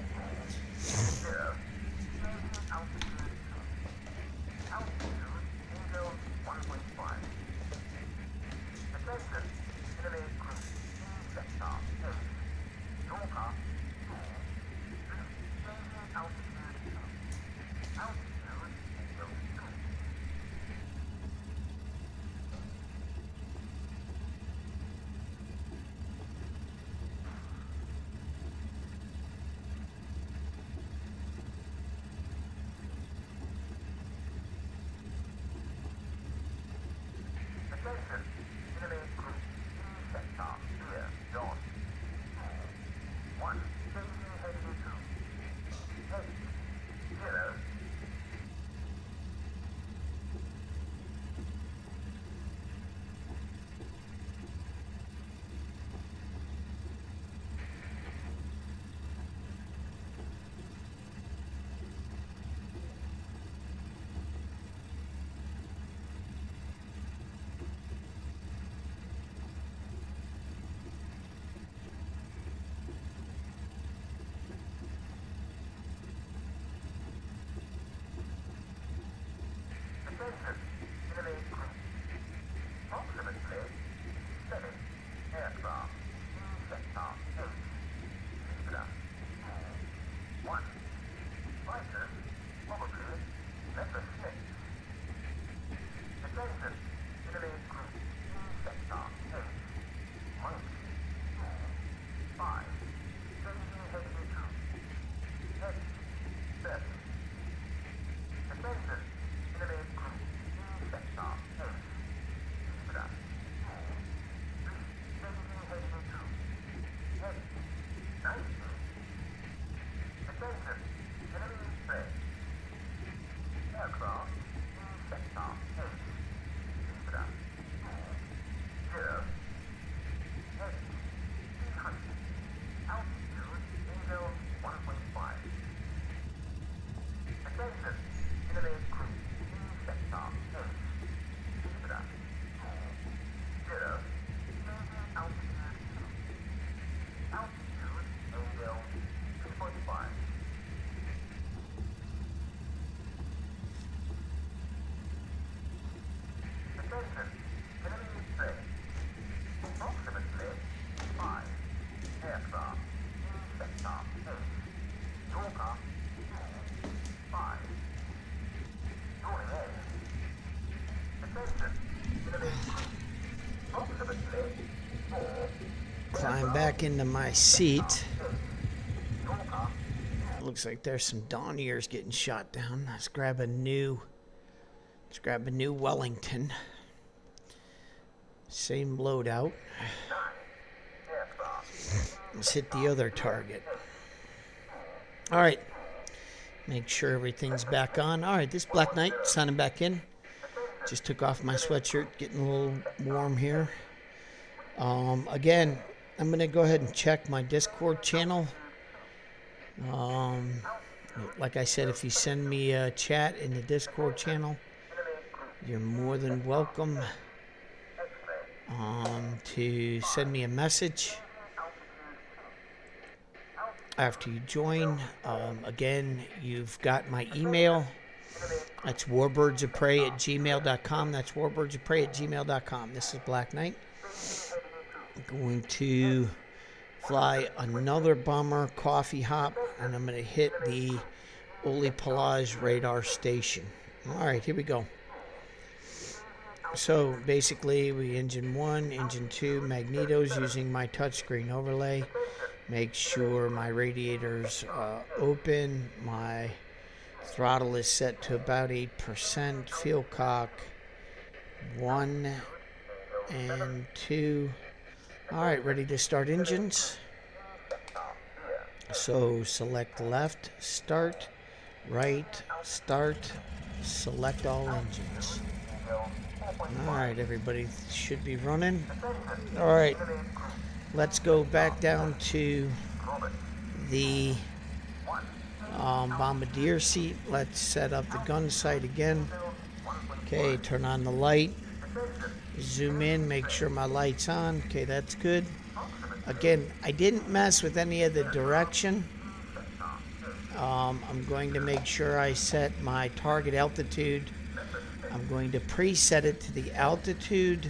Climb back into my seat. Looks like there's some Doniers getting shot down. Let's grab a new Wellington. Same loadout. Let's hit the other target. All right. Make sure everything's back on. All right, this Black Knight signing back in. Just took off my sweatshirt, getting a little warm here. Again, I'm going to go ahead and check my Discord channel. Like I said, if you send me a chat in the Discord channel, you're more than welcome to send me a message after you join. Again, you've got my email. That's warbirdsofprey@gmail.com. That's warbirdsofprey@gmail.com. This is Black Knight. I'm going to fly another bomber coffee hop, and I'm going to hit the Oli Pelage radar station. All right, here we go. So basically, we engine 1, engine 2, magnetos using my touchscreen overlay. Make sure my radiator's open. My throttle is set to about 8%. Fuel cock 1 and 2. All right, ready to start engines. So select left, start, right, start, select all engines. All right, everybody should be running. All right, let's go back down to the bombardier seat. Let's set up the gun sight again. Okay, turn on the light. Zoom in, make sure my light's on. Okay, that's good. Again, I didn't mess with any of the direction. I'm going to make sure I set my target altitude. I'm going to preset it to the altitude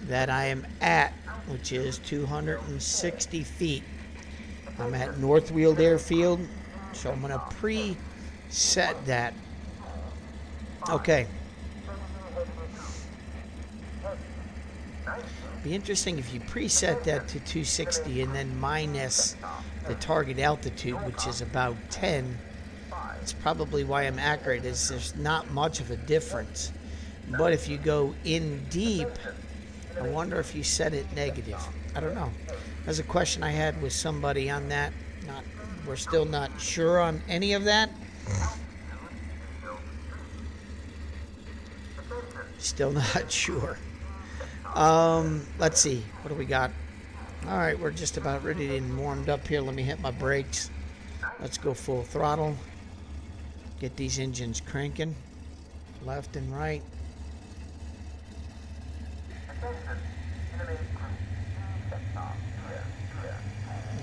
that I am at, which is 260 feet. I'm at Northfield Airfield, so I'm going to preset that. Okay. Be interesting if you preset that to 260 and then minus the target altitude, which is about 10. It's probably why I'm accurate, is there's not much of a difference. But if you go in deep, I wonder if you set it negative. I don't know. That's a question I had with somebody on that. We're still not sure on any of that. Still not sure. Let's see. What do we got? All right, we're just about ready and warmed up here. Let me hit my brakes. Let's go full throttle. Get these engines cranking. Left and right.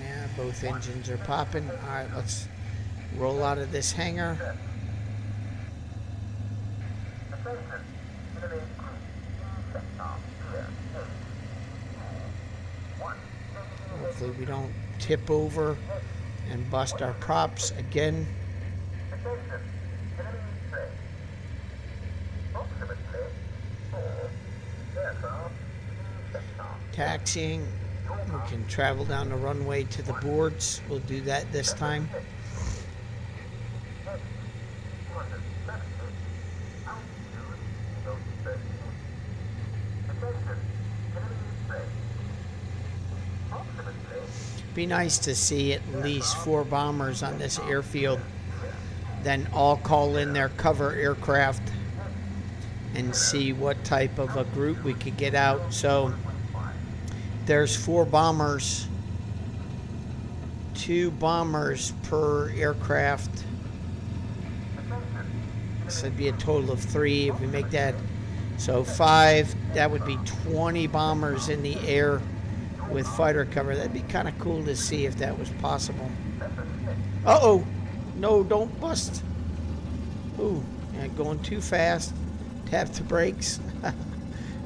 Yeah, both engines are popping. All right, let's roll out of this hangar. Hopefully we don't tip over and bust our props again. taxiing. We can travel down the runway to the boards. We'll do that this time. Be nice to see at least 4 bombers on this airfield, then all call in their cover aircraft and see what type of a group we could get out. So there's 4 bombers, 2 bombers per aircraft. So it'd be a total of 3 if we make that. So 5, that would be 20 bombers in the air with fighter cover. That'd be kind of cool to see if that was possible. Uh-oh. No, don't bust. Ooh, yeah, going too fast. Tap the brakes.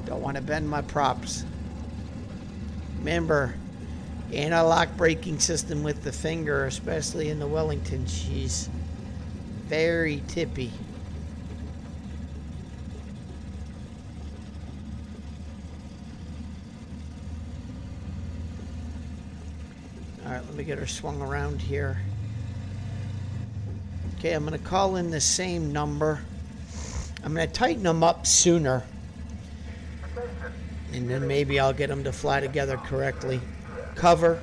Don't want to bend my props. Remember, anti-lock braking system with the finger, especially in the Wellington, she's very tippy. Alright, let me get her swung around here. Okay, I'm going to call in the same number. I'm going to tighten them up sooner. And then maybe I'll get them to fly together correctly. Cover.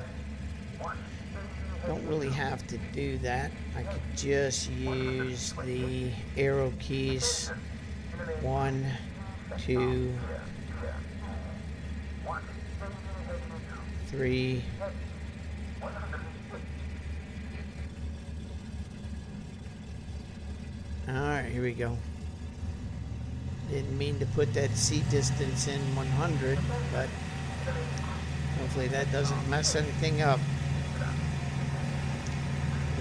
Don't really have to do that. I could just use the arrow keys. 1, 2, 3. Alright, here we go. Didn't mean to put that seat distance in 100, but hopefully that doesn't mess anything up.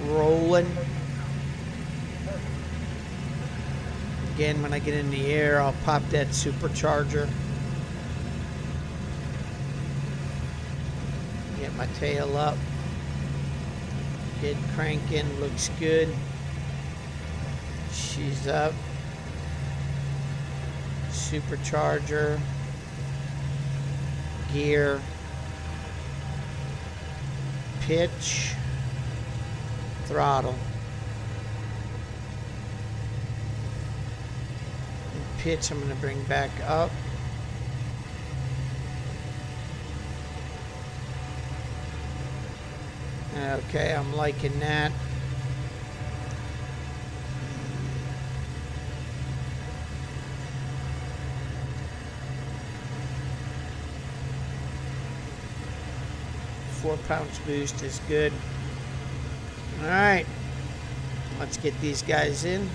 Rolling. Again, when I get in the air, I'll pop that supercharger. Get my tail up. Get cranking, looks good. She's up. Supercharger. Gear. Pitch. Throttle. And pitch I'm going to bring back up. Okay, I'm liking that. £4 boost is good. Alright, let's get these guys in.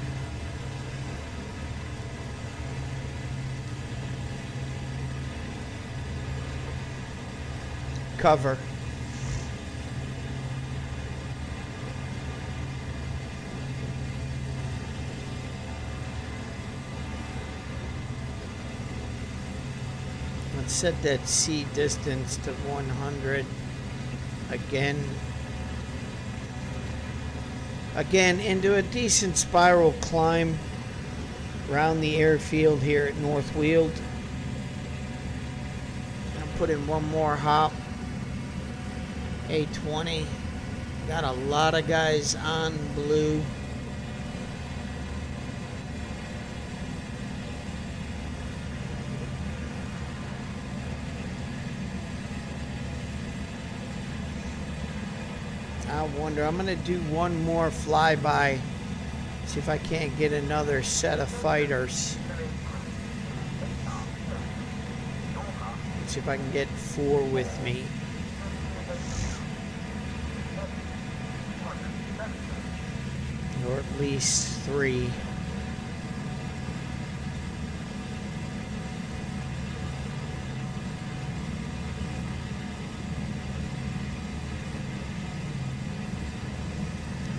Cover. Let's set that C distance to 100. Again, into a decent spiral climb around the airfield here at North Weald. I'll put in one more hop. A20. Got a lot of guys on blue. I wonder, I'm going to do one more flyby, see if I can't get another set of fighters. Let's see if I can get 4 with me. Or at least 3.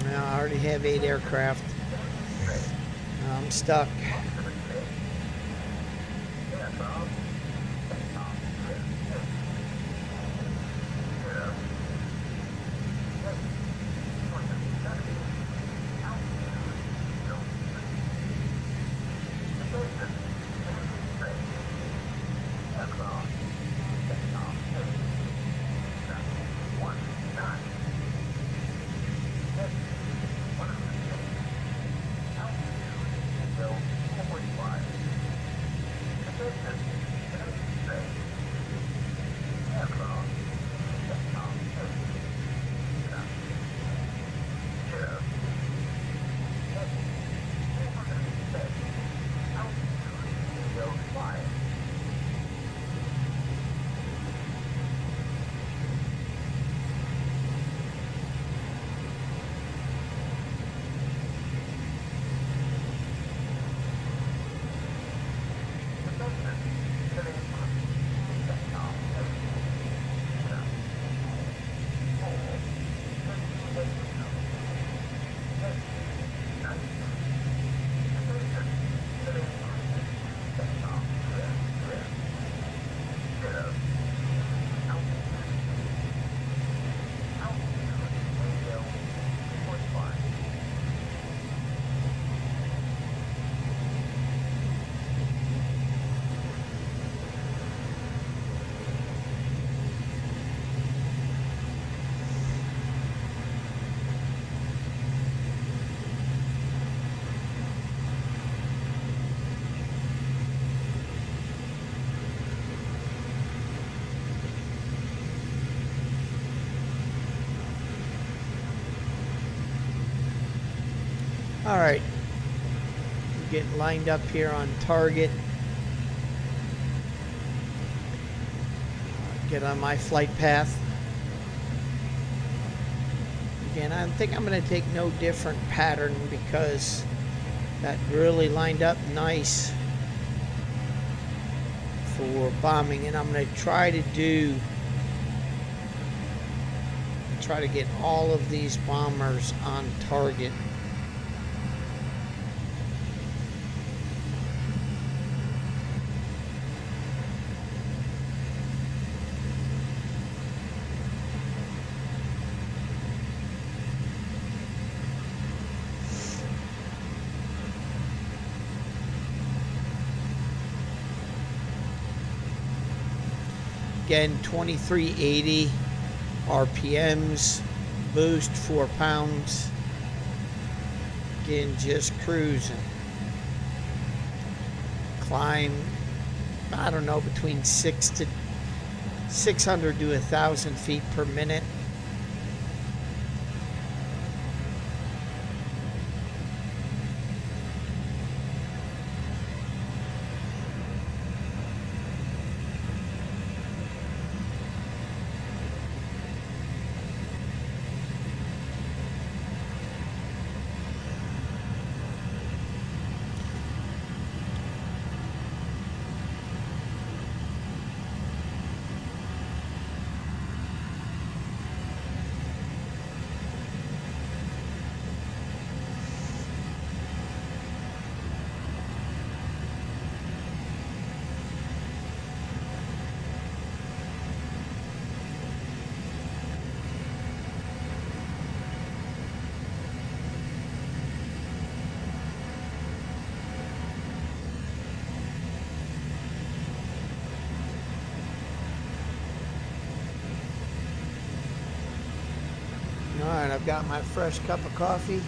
I already have 8 aircraft. I'm stuck. All right. Getting lined up here on target. Get on my flight path. Again, I think I'm going to take no different pattern because that really lined up nice for bombing, and I'm going to try to get all of these bombers on target. Again, 2380 RPMs, boost 4 pounds. Again, just cruising. Climb, I don't know, between 600 to 1,000 feet per minute. All right, I've got my fresh cup of coffee.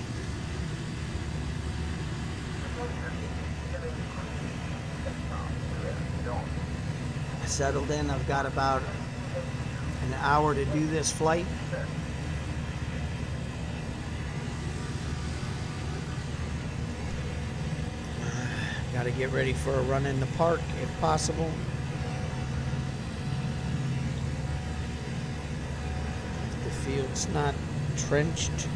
Settled in. I've got about an hour to do this flight. Got to get ready for a run in the park if possible. If the field's not trenched.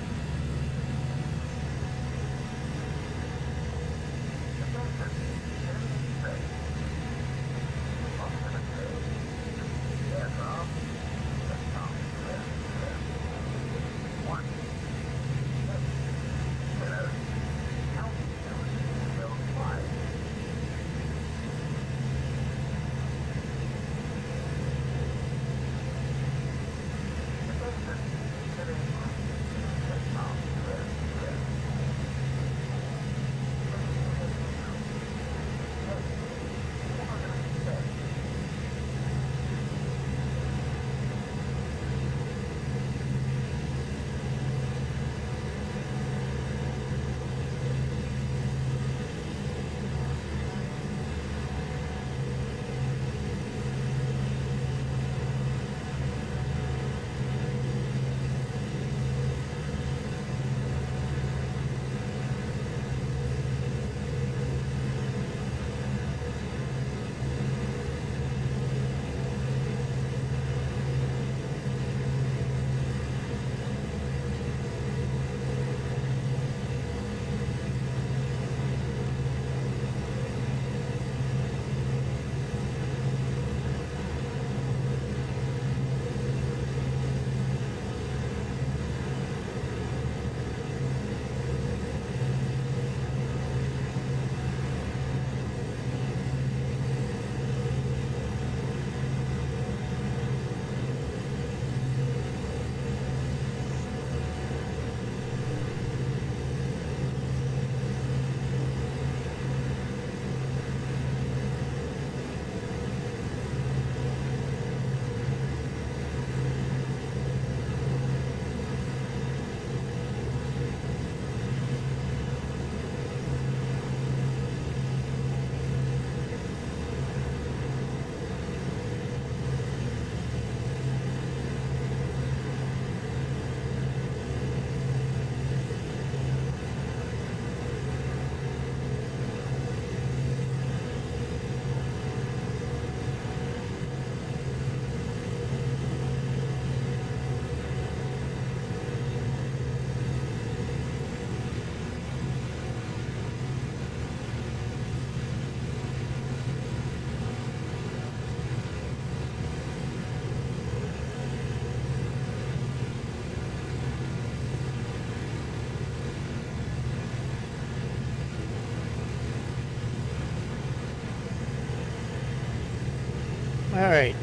All right.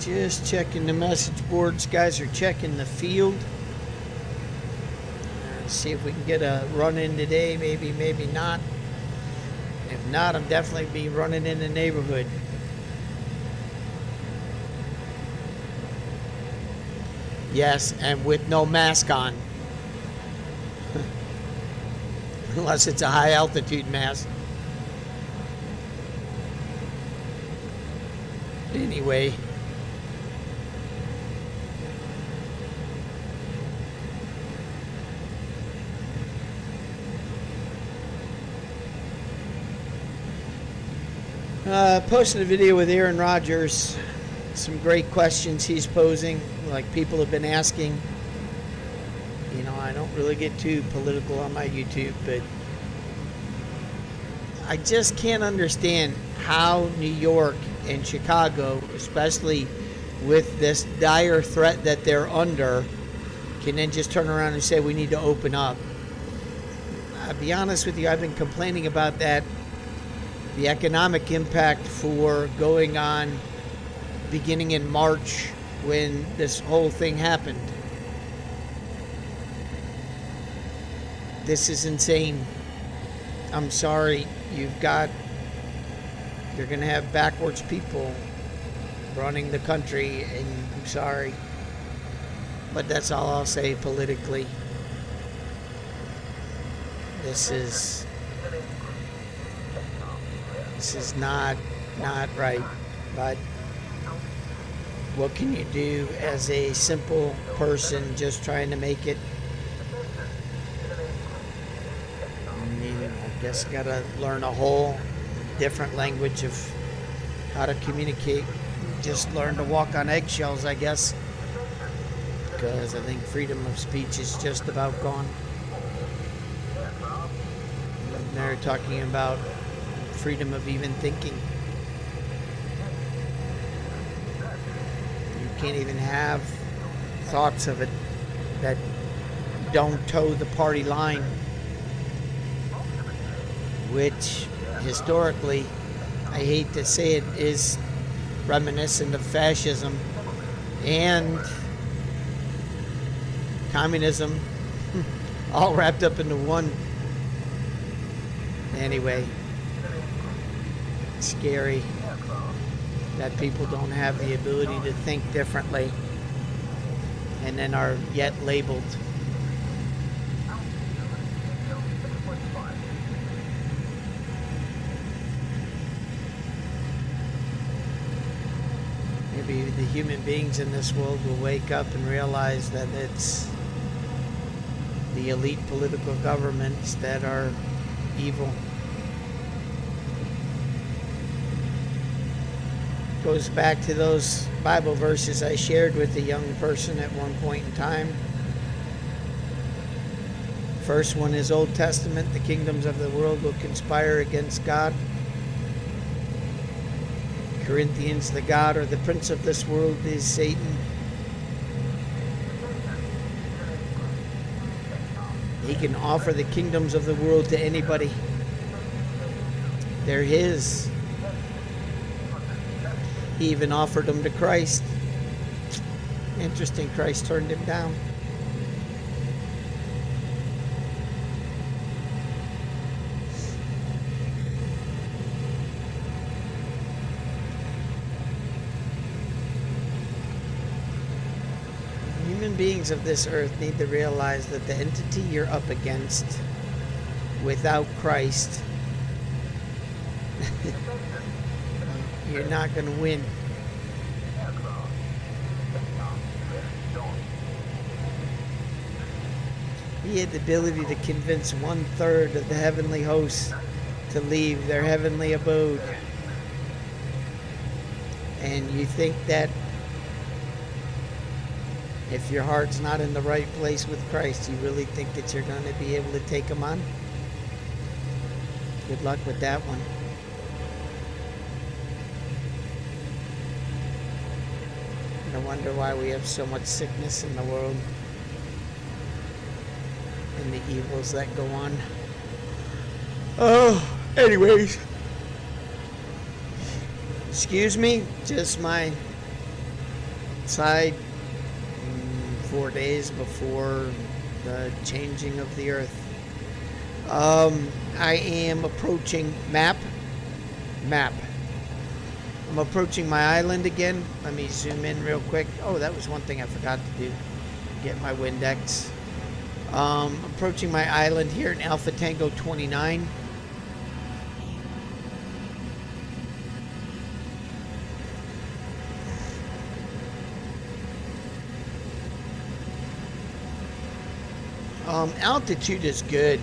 Just checking the message boards. Guys are checking the field. See if we can get a run in today. Maybe, maybe not. If not, I'm definitely be running in the neighborhood. Yes, and with no mask on. Unless it's a high altitude mask. Anyway. Posted a video with Aaron Rodgers. Some great questions he's posing, like people have been asking. You know, I don't really get too political on my YouTube, but I just can't understand how New York and Chicago, especially with this dire threat that they're under, can then just turn around and say we need to open up. I'll be honest with you, I've been complaining about that. The economic impact for going on beginning in March when this whole thing happened. This is insane. I'm sorry, you're going to have backwards people running the country, and I'm sorry. But that's all I'll say politically. This is not right, but what can you do as a simple person just trying to make it? I mean, I guess I gotta learn a whole different language of how to communicate. Just learn to walk on eggshells, I guess, because I think freedom of speech is just about gone. And they're talking about freedom of even thinking. You can't even have thoughts of it that don't toe the party line, which historically, I hate to say it, is reminiscent of fascism and communism all wrapped up into one. Anyway, scary that people don't have the ability to think differently and then are yet labeled. Maybe the human beings in this world will wake up and realize that it's the elite political governments that are evil. Goes back to those Bible verses I shared with a young person at one point in time. First one is Old Testament. The kingdoms of the world will conspire against God. Corinthians, the God or the prince of this world is Satan. He can offer the kingdoms of the world to anybody. They're his. He even offered them to Christ. Interesting, Christ turned him down. Human beings of this earth need to realize that the entity you're up against without Christ, you're not going to win. He had the ability to convince 1/3 of the heavenly hosts to leave their heavenly abode. And you think that if your heart's not in the right place with Christ, you really think that you're going to be able to take them on? Good luck with that one. No wonder why we have so much sickness in the world and the evils that go on. Oh, anyways. Excuse me, just my side 4 days before the changing of the earth. I am approaching map. I'm approaching my island again. Let me zoom in real quick. Oh, that was one thing I forgot to do. Get my Windex. Approaching my island here in Alpha Tango 29. Altitude is good.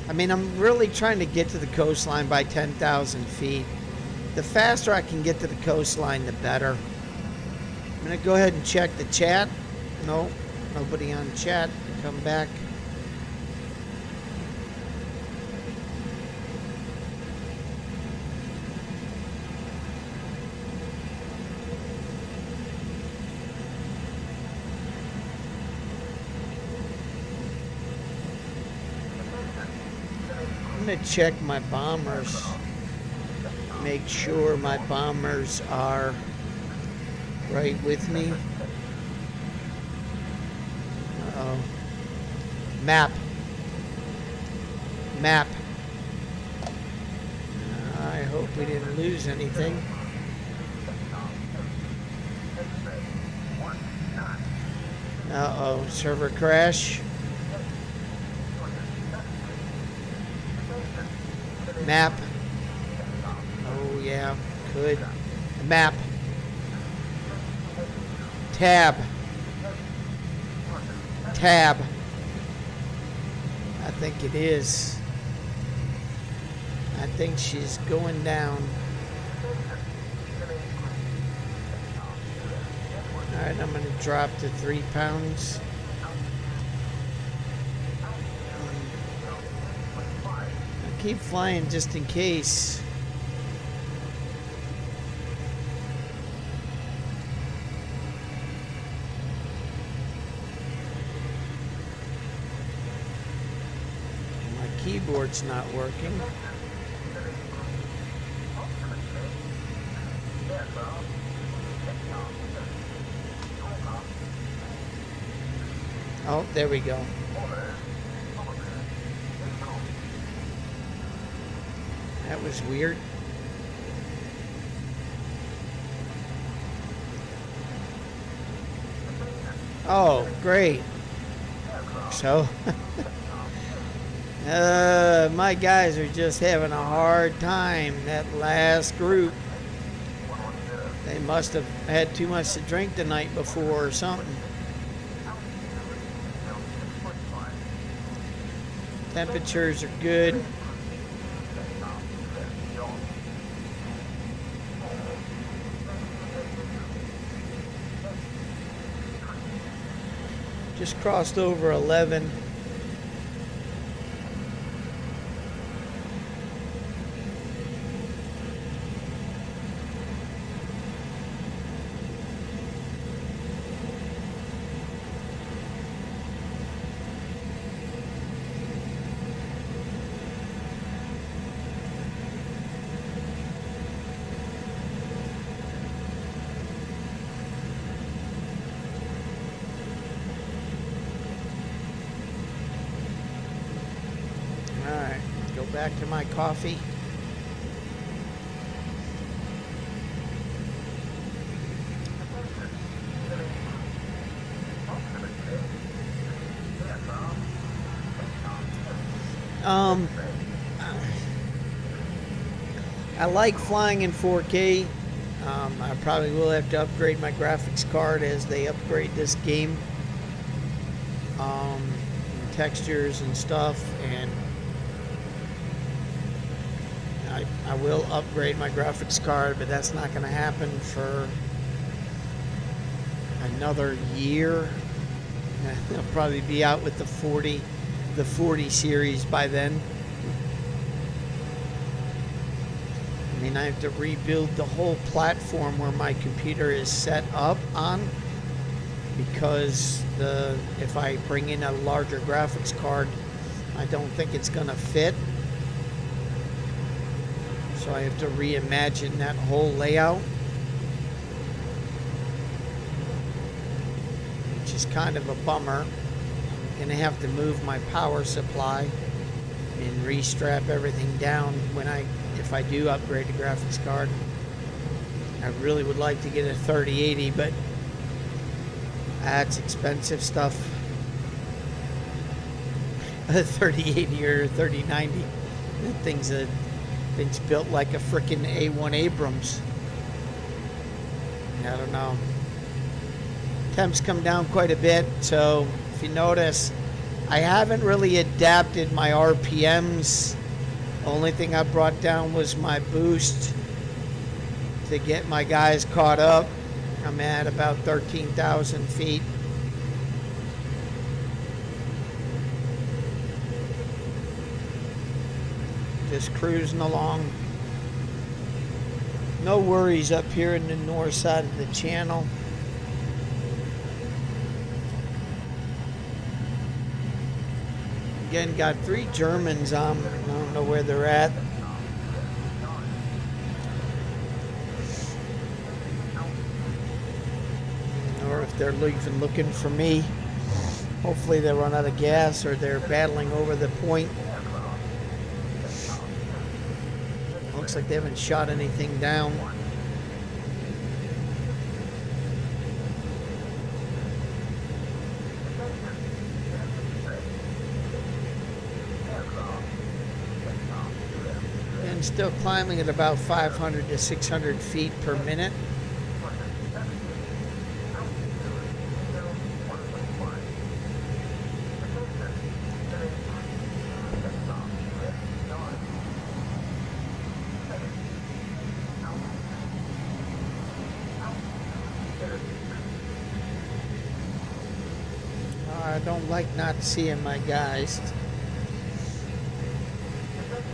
I mean, I'm really trying to get to the coastline by 10,000 feet. The faster I can get to the coastline, the better. I'm going to go ahead and check the chat. No, nobody on chat. Come back. I'm going to check my bombers. Make sure my bombers are right with me. Uh-oh. Map. I hope we didn't lose anything. Uh-oh, server crash. Map. Oh yeah, could. Map. Tab. I think it is. I think she's going down. Alright, I'm going to drop to 3 pounds. I keep flying just in case. My keyboard's not working. Oh, there we go. That was weird. Oh, great. So, my guys are just having a hard time. That last group, they must have had too much to drink the night before or something. Temperatures are good. Just crossed over 11. Back to my coffee. I like flying in 4K. I probably will have to upgrade my graphics card as they upgrade this game. Textures and stuff, and I will upgrade my graphics card, but that's not going to happen for another year. I'll probably be out with the 40 series by then. I mean, I have to rebuild the whole platform where my computer is set up on, because if I bring in a larger graphics card, I don't think it's going to fit. So I have to reimagine that whole layout, which is kind of a bummer. I'm gonna have to move my power supply and restrap everything down if I do upgrade the graphics card. I really would like to get a 3080, but that's expensive stuff. A 3080 or a 3090. That thing's built like a frickin' A1 Abrams. I don't know. Temps come down quite a bit, so if you notice, I haven't really adapted my RPMs. The only thing I brought down was my boost to get my guys caught up. I'm at about 13,000 feet. Just cruising along. No worries up here in the north side of the channel. Again, got 3 Germans on. I don't know where they're at. Or if they're even looking for me. Hopefully they run out of gas or they're battling over the point. Looks like they haven't shot anything down. And still climbing at about 500 to 600 feet per minute. I don't like not seeing my guys.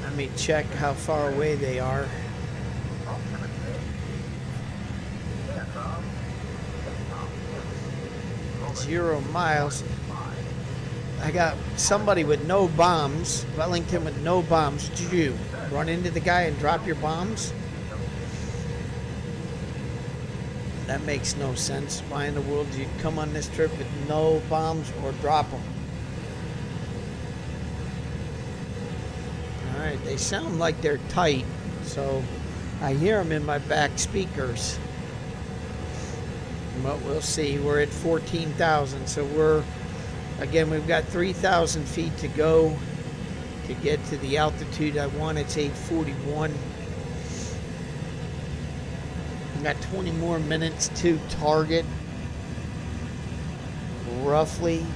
Let me check how far away they are. Zero miles. I got somebody with no bombs. Wellington with no bombs. Did you run into the guy and drop your bombs? That makes no sense. Why in the world do you come on this trip with no bombs or drop them? Alright, they sound like they're tight, so I hear them in my back speakers. But we'll see. We're at 14,000, so we've got 3,000 feet to go to get to the altitude I want. It's 841. Got 20 more minutes to target, roughly.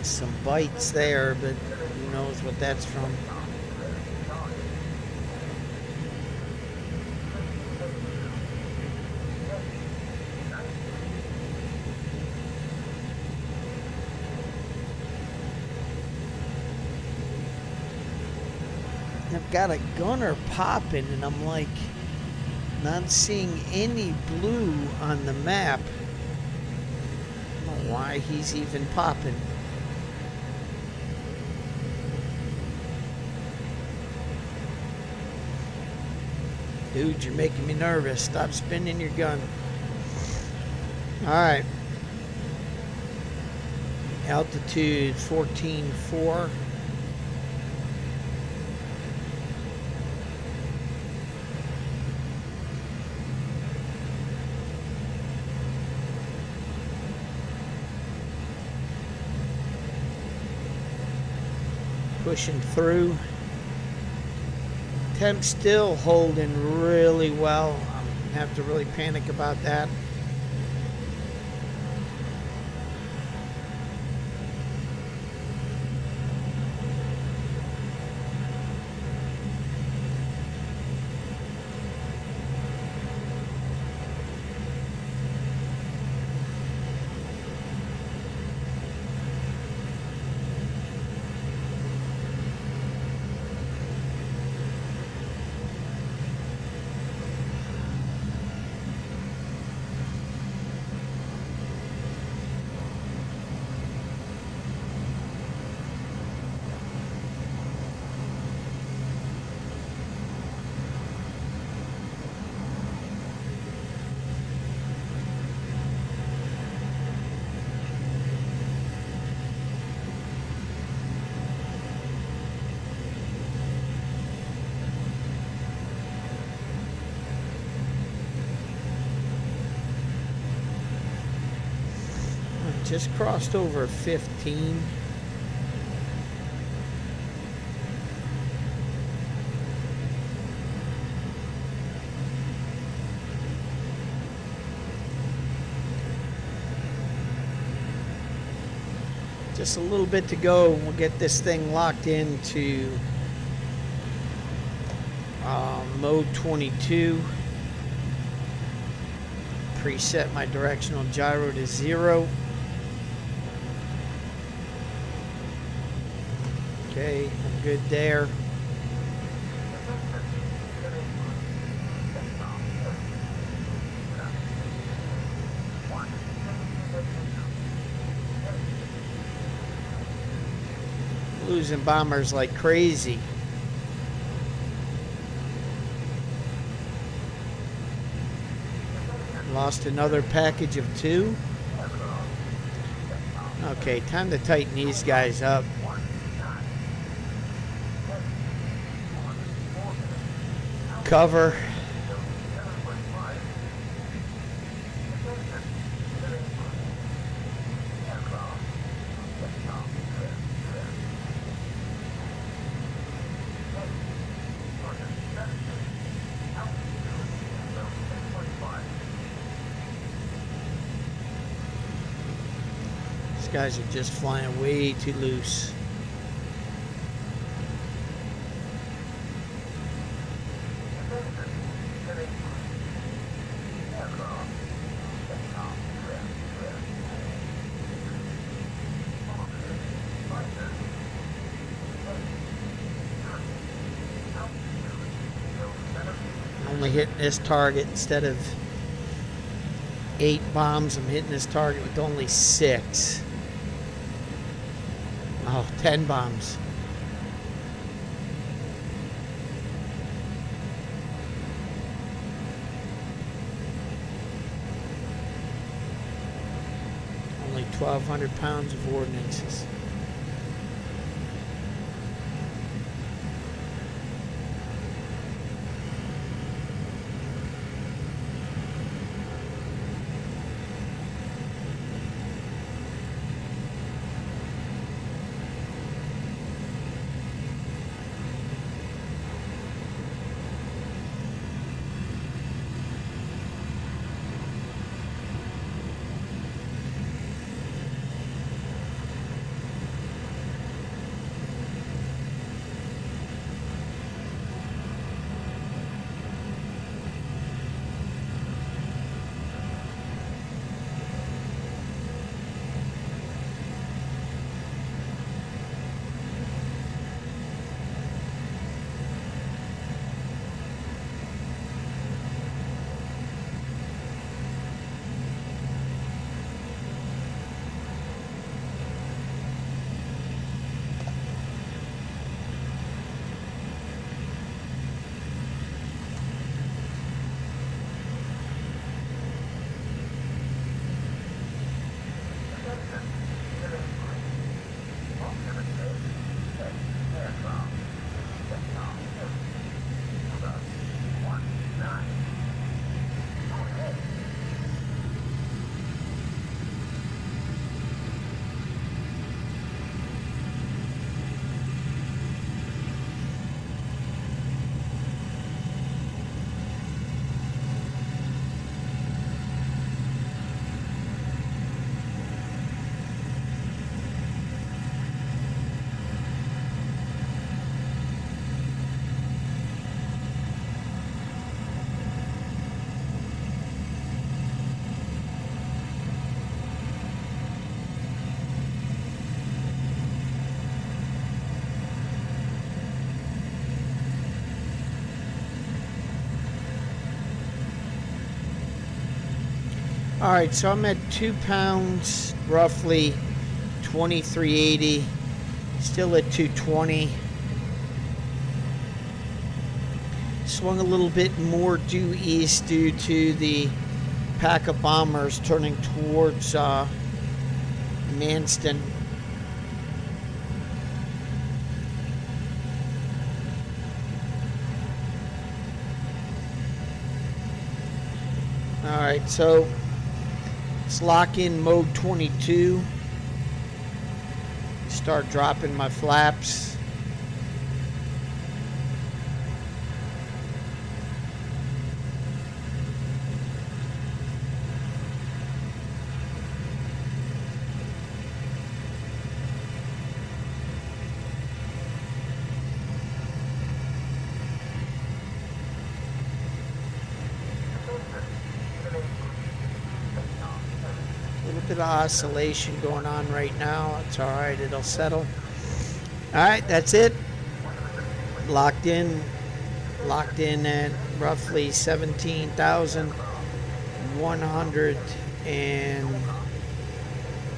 Some bites there, but who knows what that's from. I've got a gunner popping and I'm like not seeing any blue on the map. I don't know why he's even popping. Dude, you're making me nervous. Stop spinning your gun. Alright. Altitude 14.4. Pushing through. Temp still holding really well. I don't have to really panic about that. just crossed over 15. Just a little bit to go, and we'll get this thing locked into mode 22. Preset my directional gyro to 0. Okay, I'm good there. Losing bombers like crazy. Lost another package of 2. Okay, time to tighten these guys up. Cover. These guys are just flying way too loose. Only hitting this target instead of 8 bombs. I'm hitting this target with only 6. Oh, 10 bombs. Only 1,200 pounds of ordnances. All right, so I'm at 2 pounds, roughly 2380, still at 220. Swung a little bit more due east due to the pack of bombers turning towards Manston. All right, so Let's lock in mode 22. Start dropping my flaps. Bit of oscillation going on right now. It's all right, it'll settle. All right, that's it. Locked in at roughly 17,100 and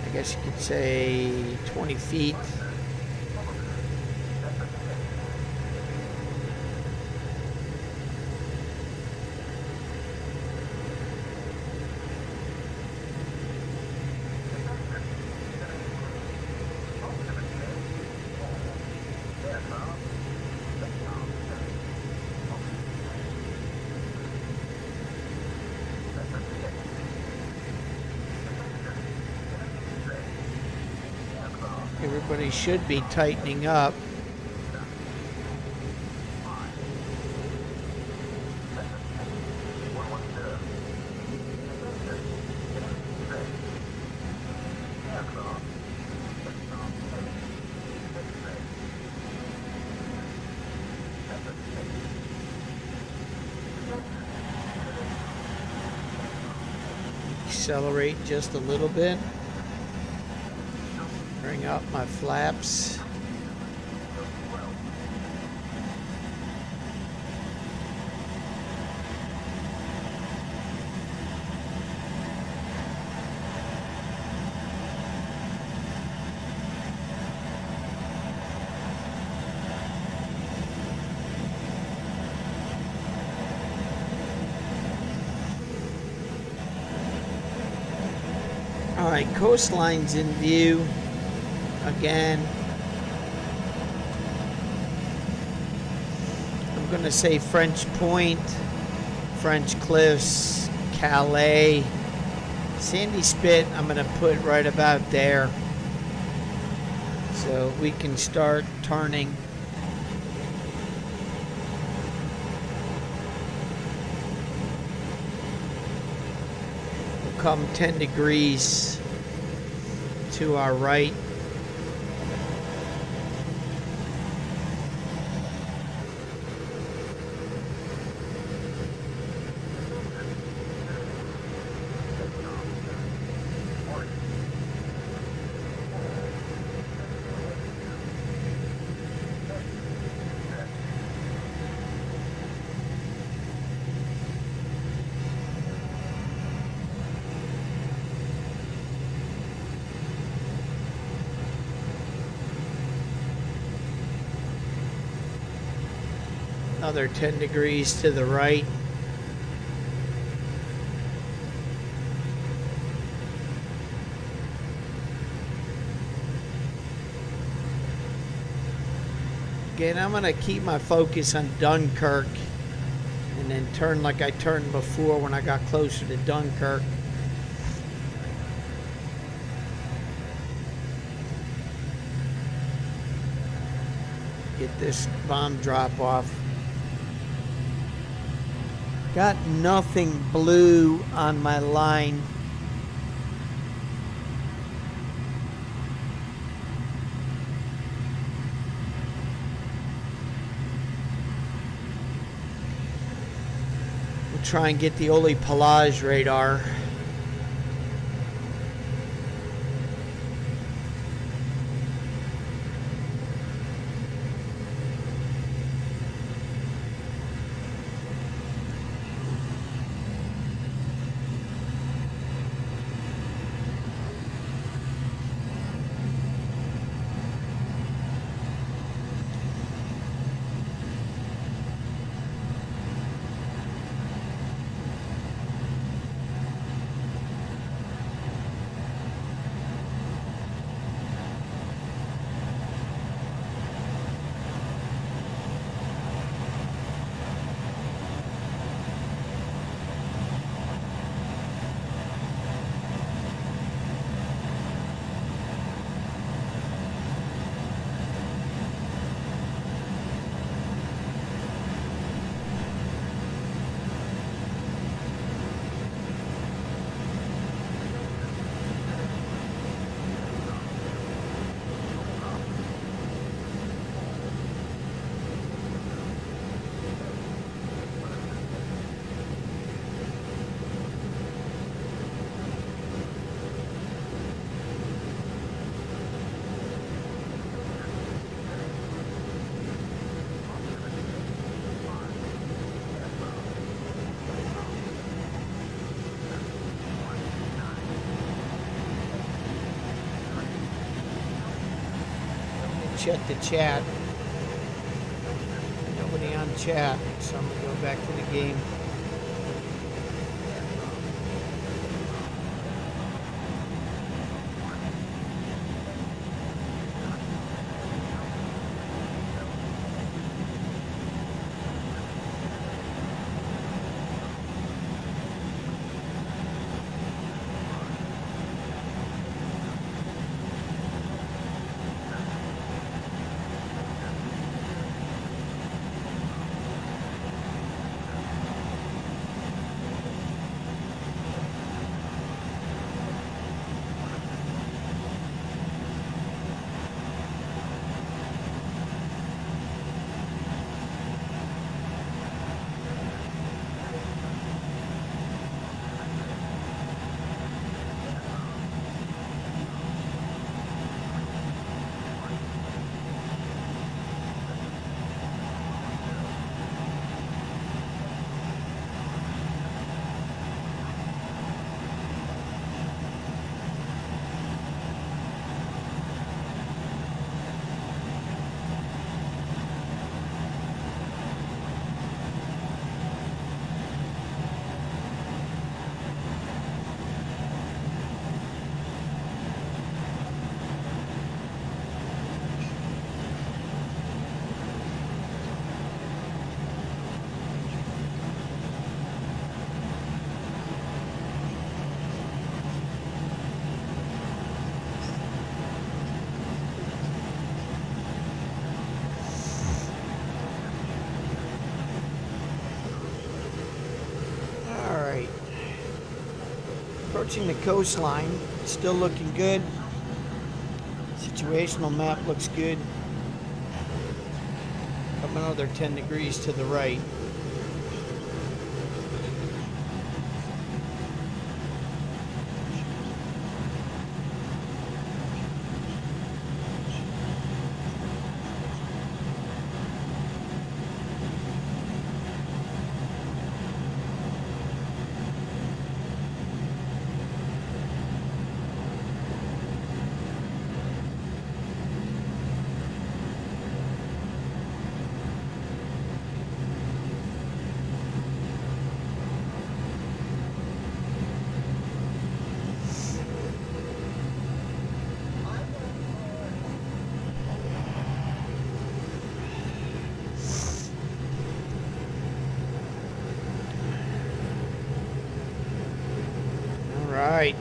I guess you could say 20 feet. Everybody should be tightening up. Accelerate just a little bit. Bring up my flaps. All right, coastline's in view. Again, I'm going to say French Point, French Cliffs, Calais, Sandy Spit. I'm going to put right about there so we can start turning. We'll come 10 degrees to our right. Another 10 degrees to the right. Again, I'm going to keep my focus on Dunkirk and then turn like I turned before when I got closer to Dunkirk. Get this bomb drop off. Got nothing blue on my line. We'll try and get the Oli Pelage radar. check the chat. Nobody on chat, so I'm gonna go back to the game. Approaching the coastline, still looking good. Situational map looks good. Up another 10 degrees to the right. Right.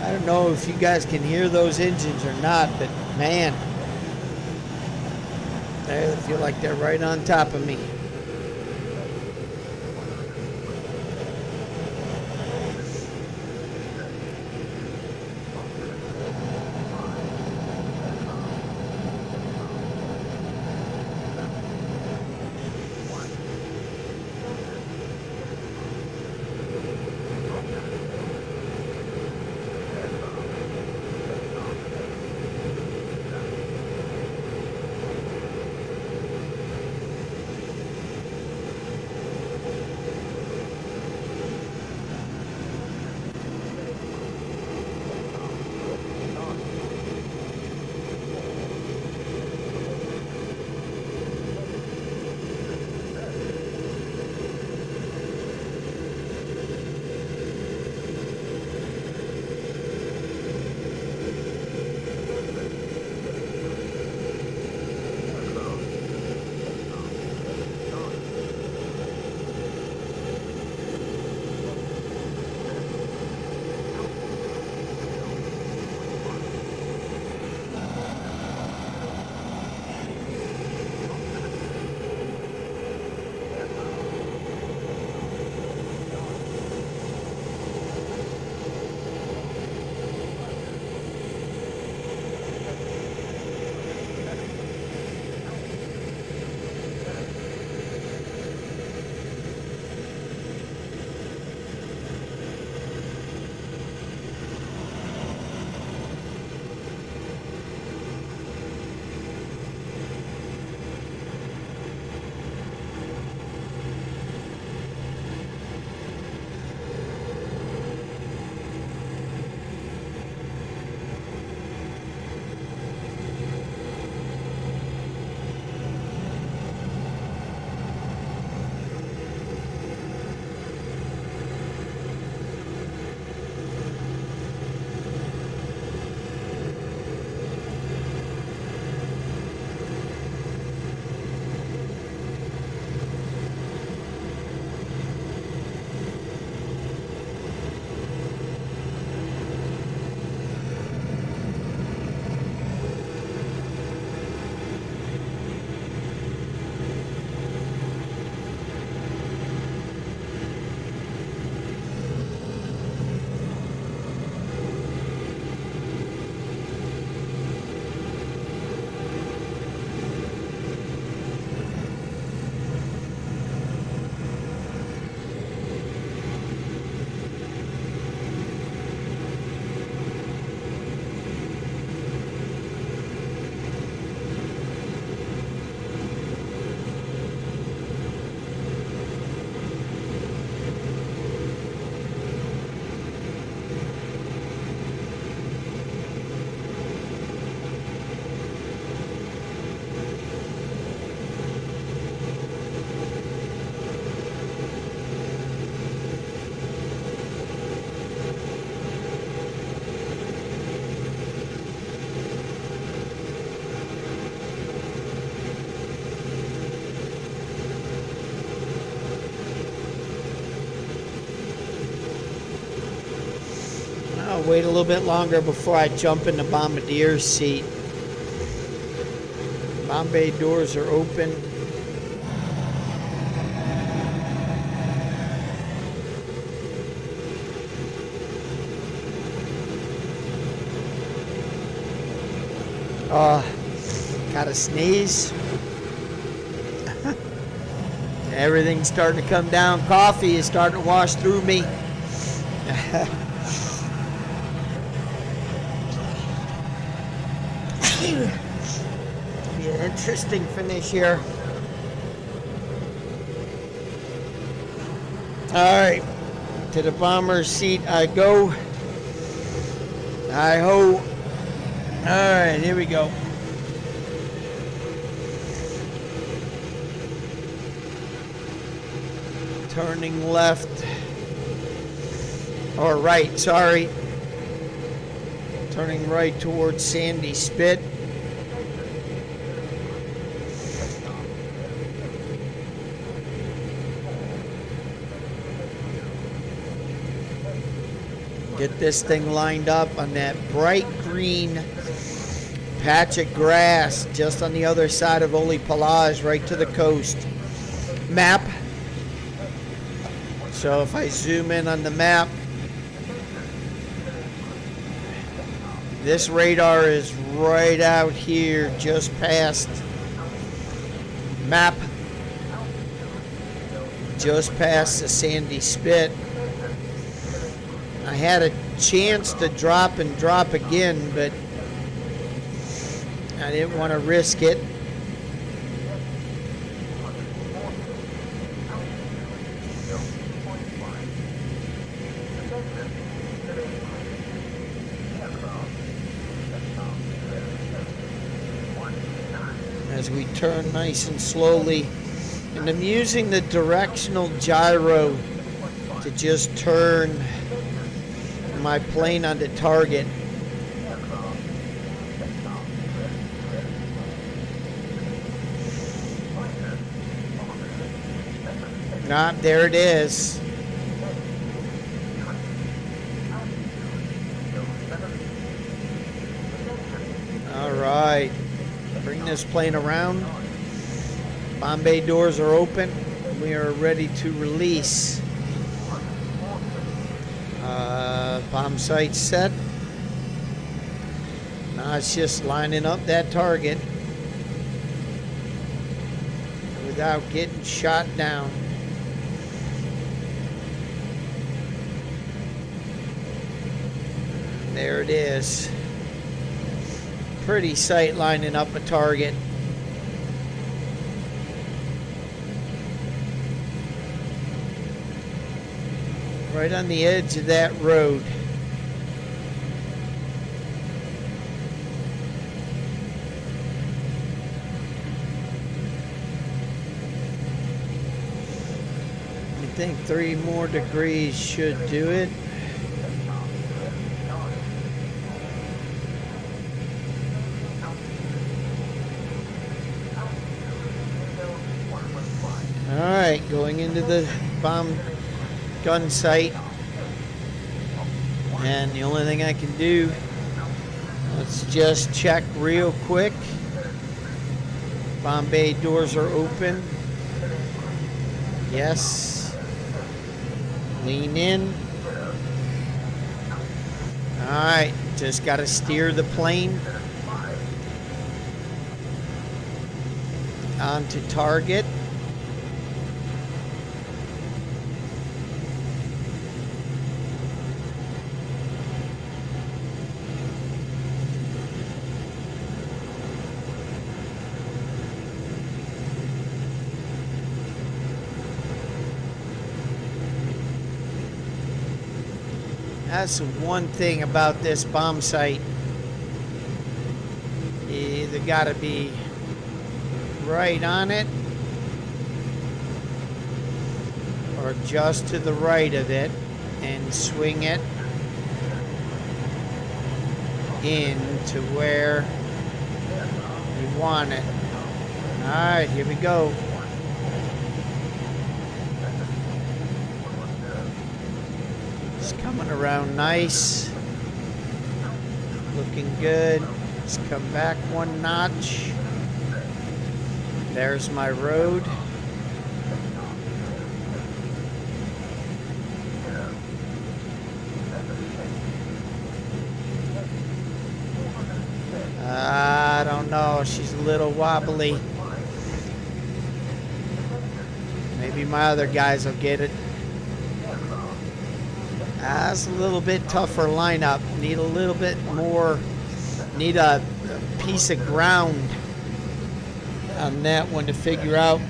I don't know if you guys can hear those engines or not, but man, I feel like they're right on top of me. I'll wait a little bit longer before I jump in the bombardier's seat. Bomb bay doors are open. Gotta sneeze. Everything's starting to come down. Coffee is starting to wash through me. Be an interesting finish here. Alright, to the bomber's seat I go. Hi-ho. Alright, here we go. Turning left. Or right, sorry. Turning right towards Sandy Spit. Get this thing lined up on that bright green patch of grass just on the other side of Oli Pelage, right to the coast. Map. So if I zoom in on the map, this radar is right out here, just past map, just past the Sandy Spit. I had a chance to drop and drop again, but I didn't want to risk it. As we turn nice and slowly, and I'm using the directional gyro to just turn my plane onto target. Ah, there it is. All right, bring this plane around. Bomb bay doors are open. We are ready to release. Bomb sight set. Now it's just lining up that target without getting shot down. There it is. Pretty sight lining up a target. Right on the edge of that road. I think 3 more degrees should do it. Alright, going into the bomb gun sight, and the only thing I can do, let's just check real quick. Bomb bay doors are open. Yes. Lean in. Alright, just got to steer the plane onto target. That's one thing about this bomb sight. You either got to be right on it or just to the right of it and swing it into where you want it. Alright, here we go. Coming around nice. Looking good. Let's come back one notch. There's my road. I don't know. She's a little wobbly. Maybe my other guys will get it. That's a little bit tougher lineup. Need a little bit more. Need a piece of ground on that one to figure out.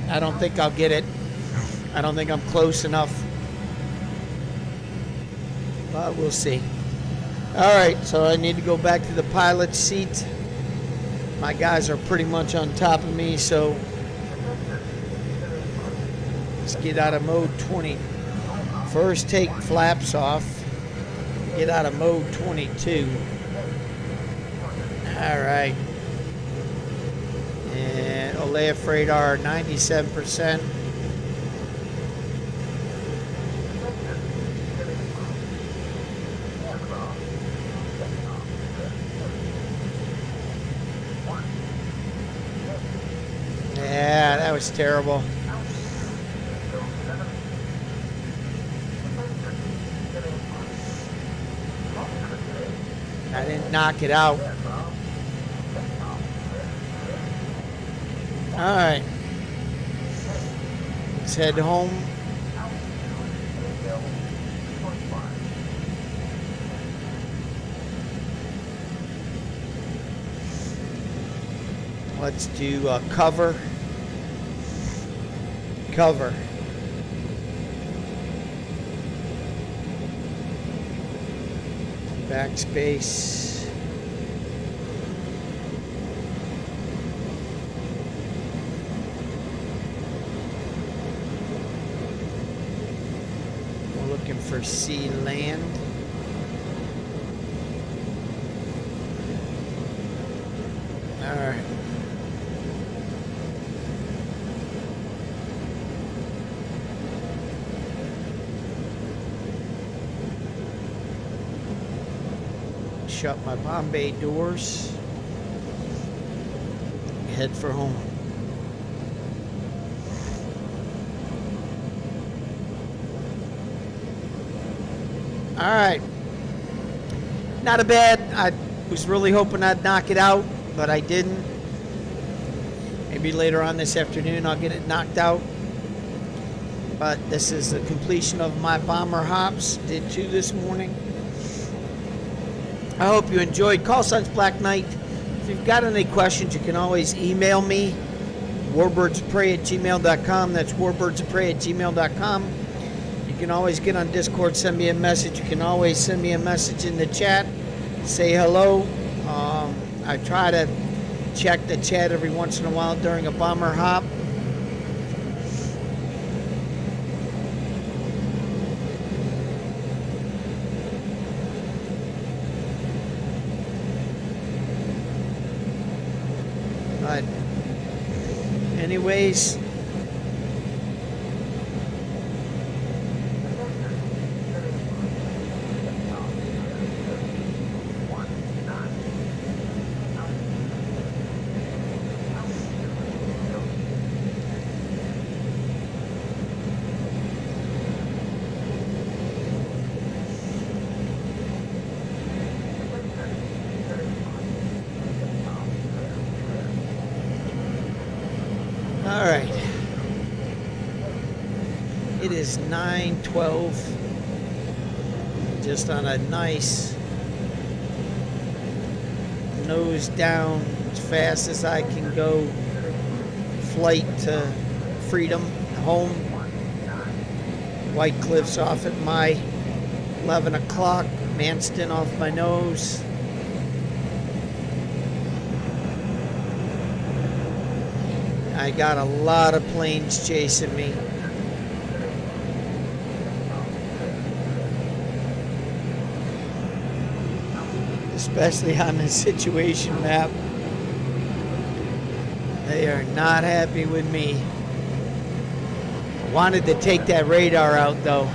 I don't think I'll get it. I don't think I'm close enough. But we'll see. Alright, so I need to go back to the pilot's seat. My guys are pretty much on top of me, so let's get out of mode 20. First, take flaps off. Get out of mode 22. Alright. And OLAF radar 97%. Yeah, that was terrible. I didn't knock it out. All right. Let's head home. Let's do cover. Cover. Backspace. We're looking for sea land. All right. Shut my bomb bay doors. Head for home. All right. Not a bad. I was really hoping I'd knock it out, but I didn't. Maybe later on this afternoon I'll get it knocked out. But this is the completion of my bomber hops. Did 2 this morning. I hope you enjoyed. Call Signs Black Knight. If you've got any questions, you can always email me. warbirdsofprey@gmail.com. That's warbirdsofprey@gmail.com. You can always get on Discord, send me a message. You can always send me a message in the chat. Say hello. I try to check the chat every once in a while during a bomber hop. But anyways, all right. It is 9:12. Just on a nice nose down as fast as I can go flight to freedom home. White Cliffs off at my 11 o'clock. Manston off my nose. I got a lot of planes chasing me. Especially on the situation map. They are not happy with me. I wanted to take that radar out though.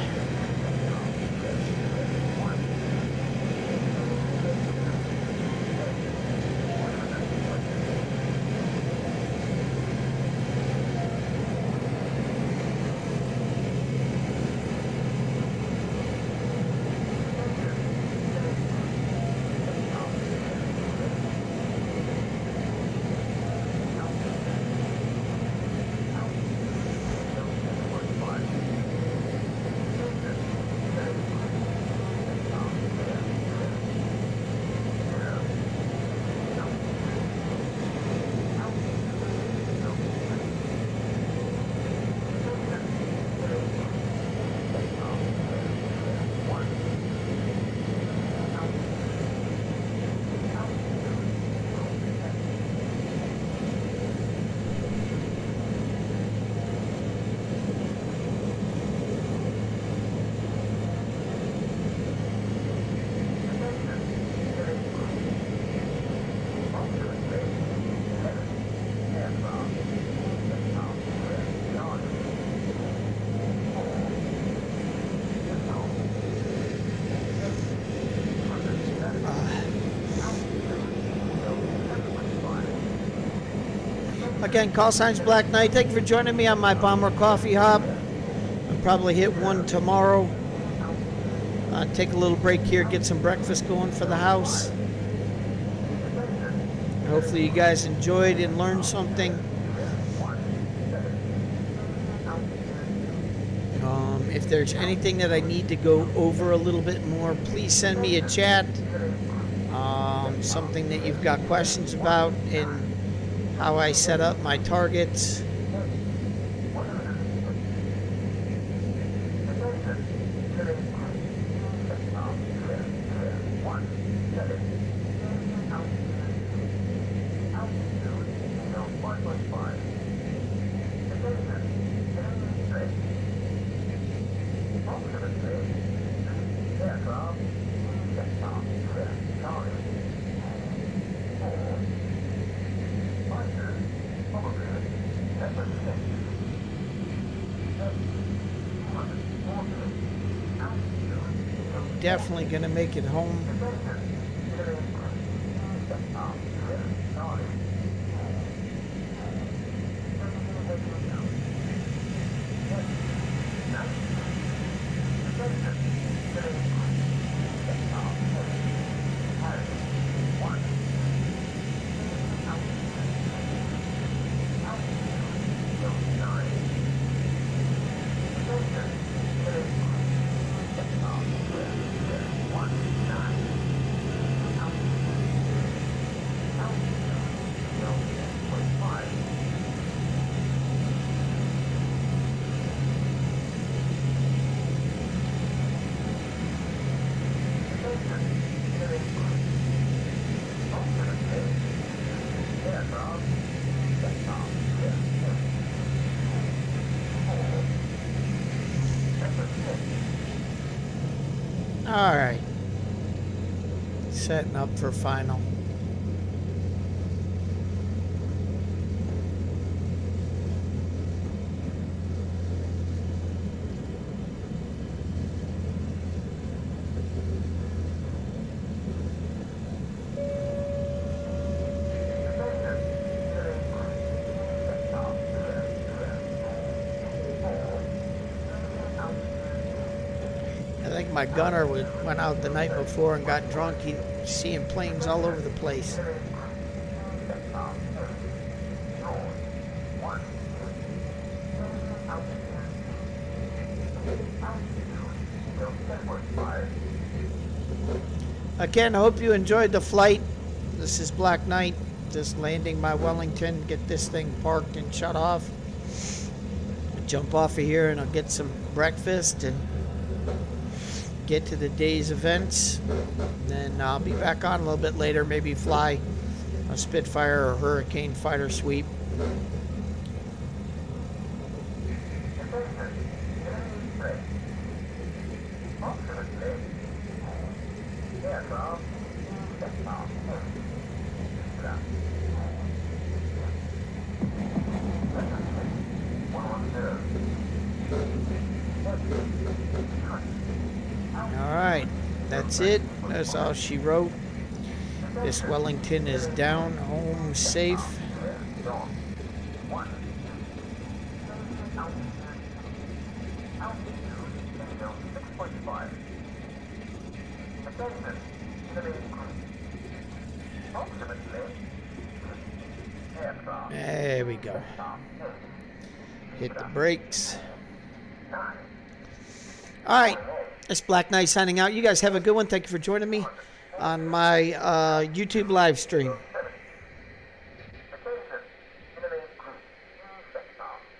Again, call signs Black Knight. Thank you for joining me on my Bomber Coffee Hop. I'll probably hit one tomorrow. Take a little break here, get some breakfast going for the house. Hopefully you guys enjoyed and learned something. If there's anything that I need to go over a little bit more, please send me a chat. Something that you've got questions about and how I set up my targets. Definitely going to make it home. All right, setting up for final. I think my gunner went out the night before and got drunk. He's seeing planes all over the place. Again, I hope you enjoyed the flight. This is Black Knight, just landing my Wellington, get this thing parked and shut off. Jump off of here and I'll get some breakfast and get to the day's events. Then I'll be back on a little bit later, maybe fly a Spitfire or Hurricane fighter sweep. Alright, that's it. That's all she wrote. This Wellington is down, home safe. There we go. Hit the brakes. All right, it's Black Knight signing out. You guys have a good one. Thank you for joining me on my YouTube live stream.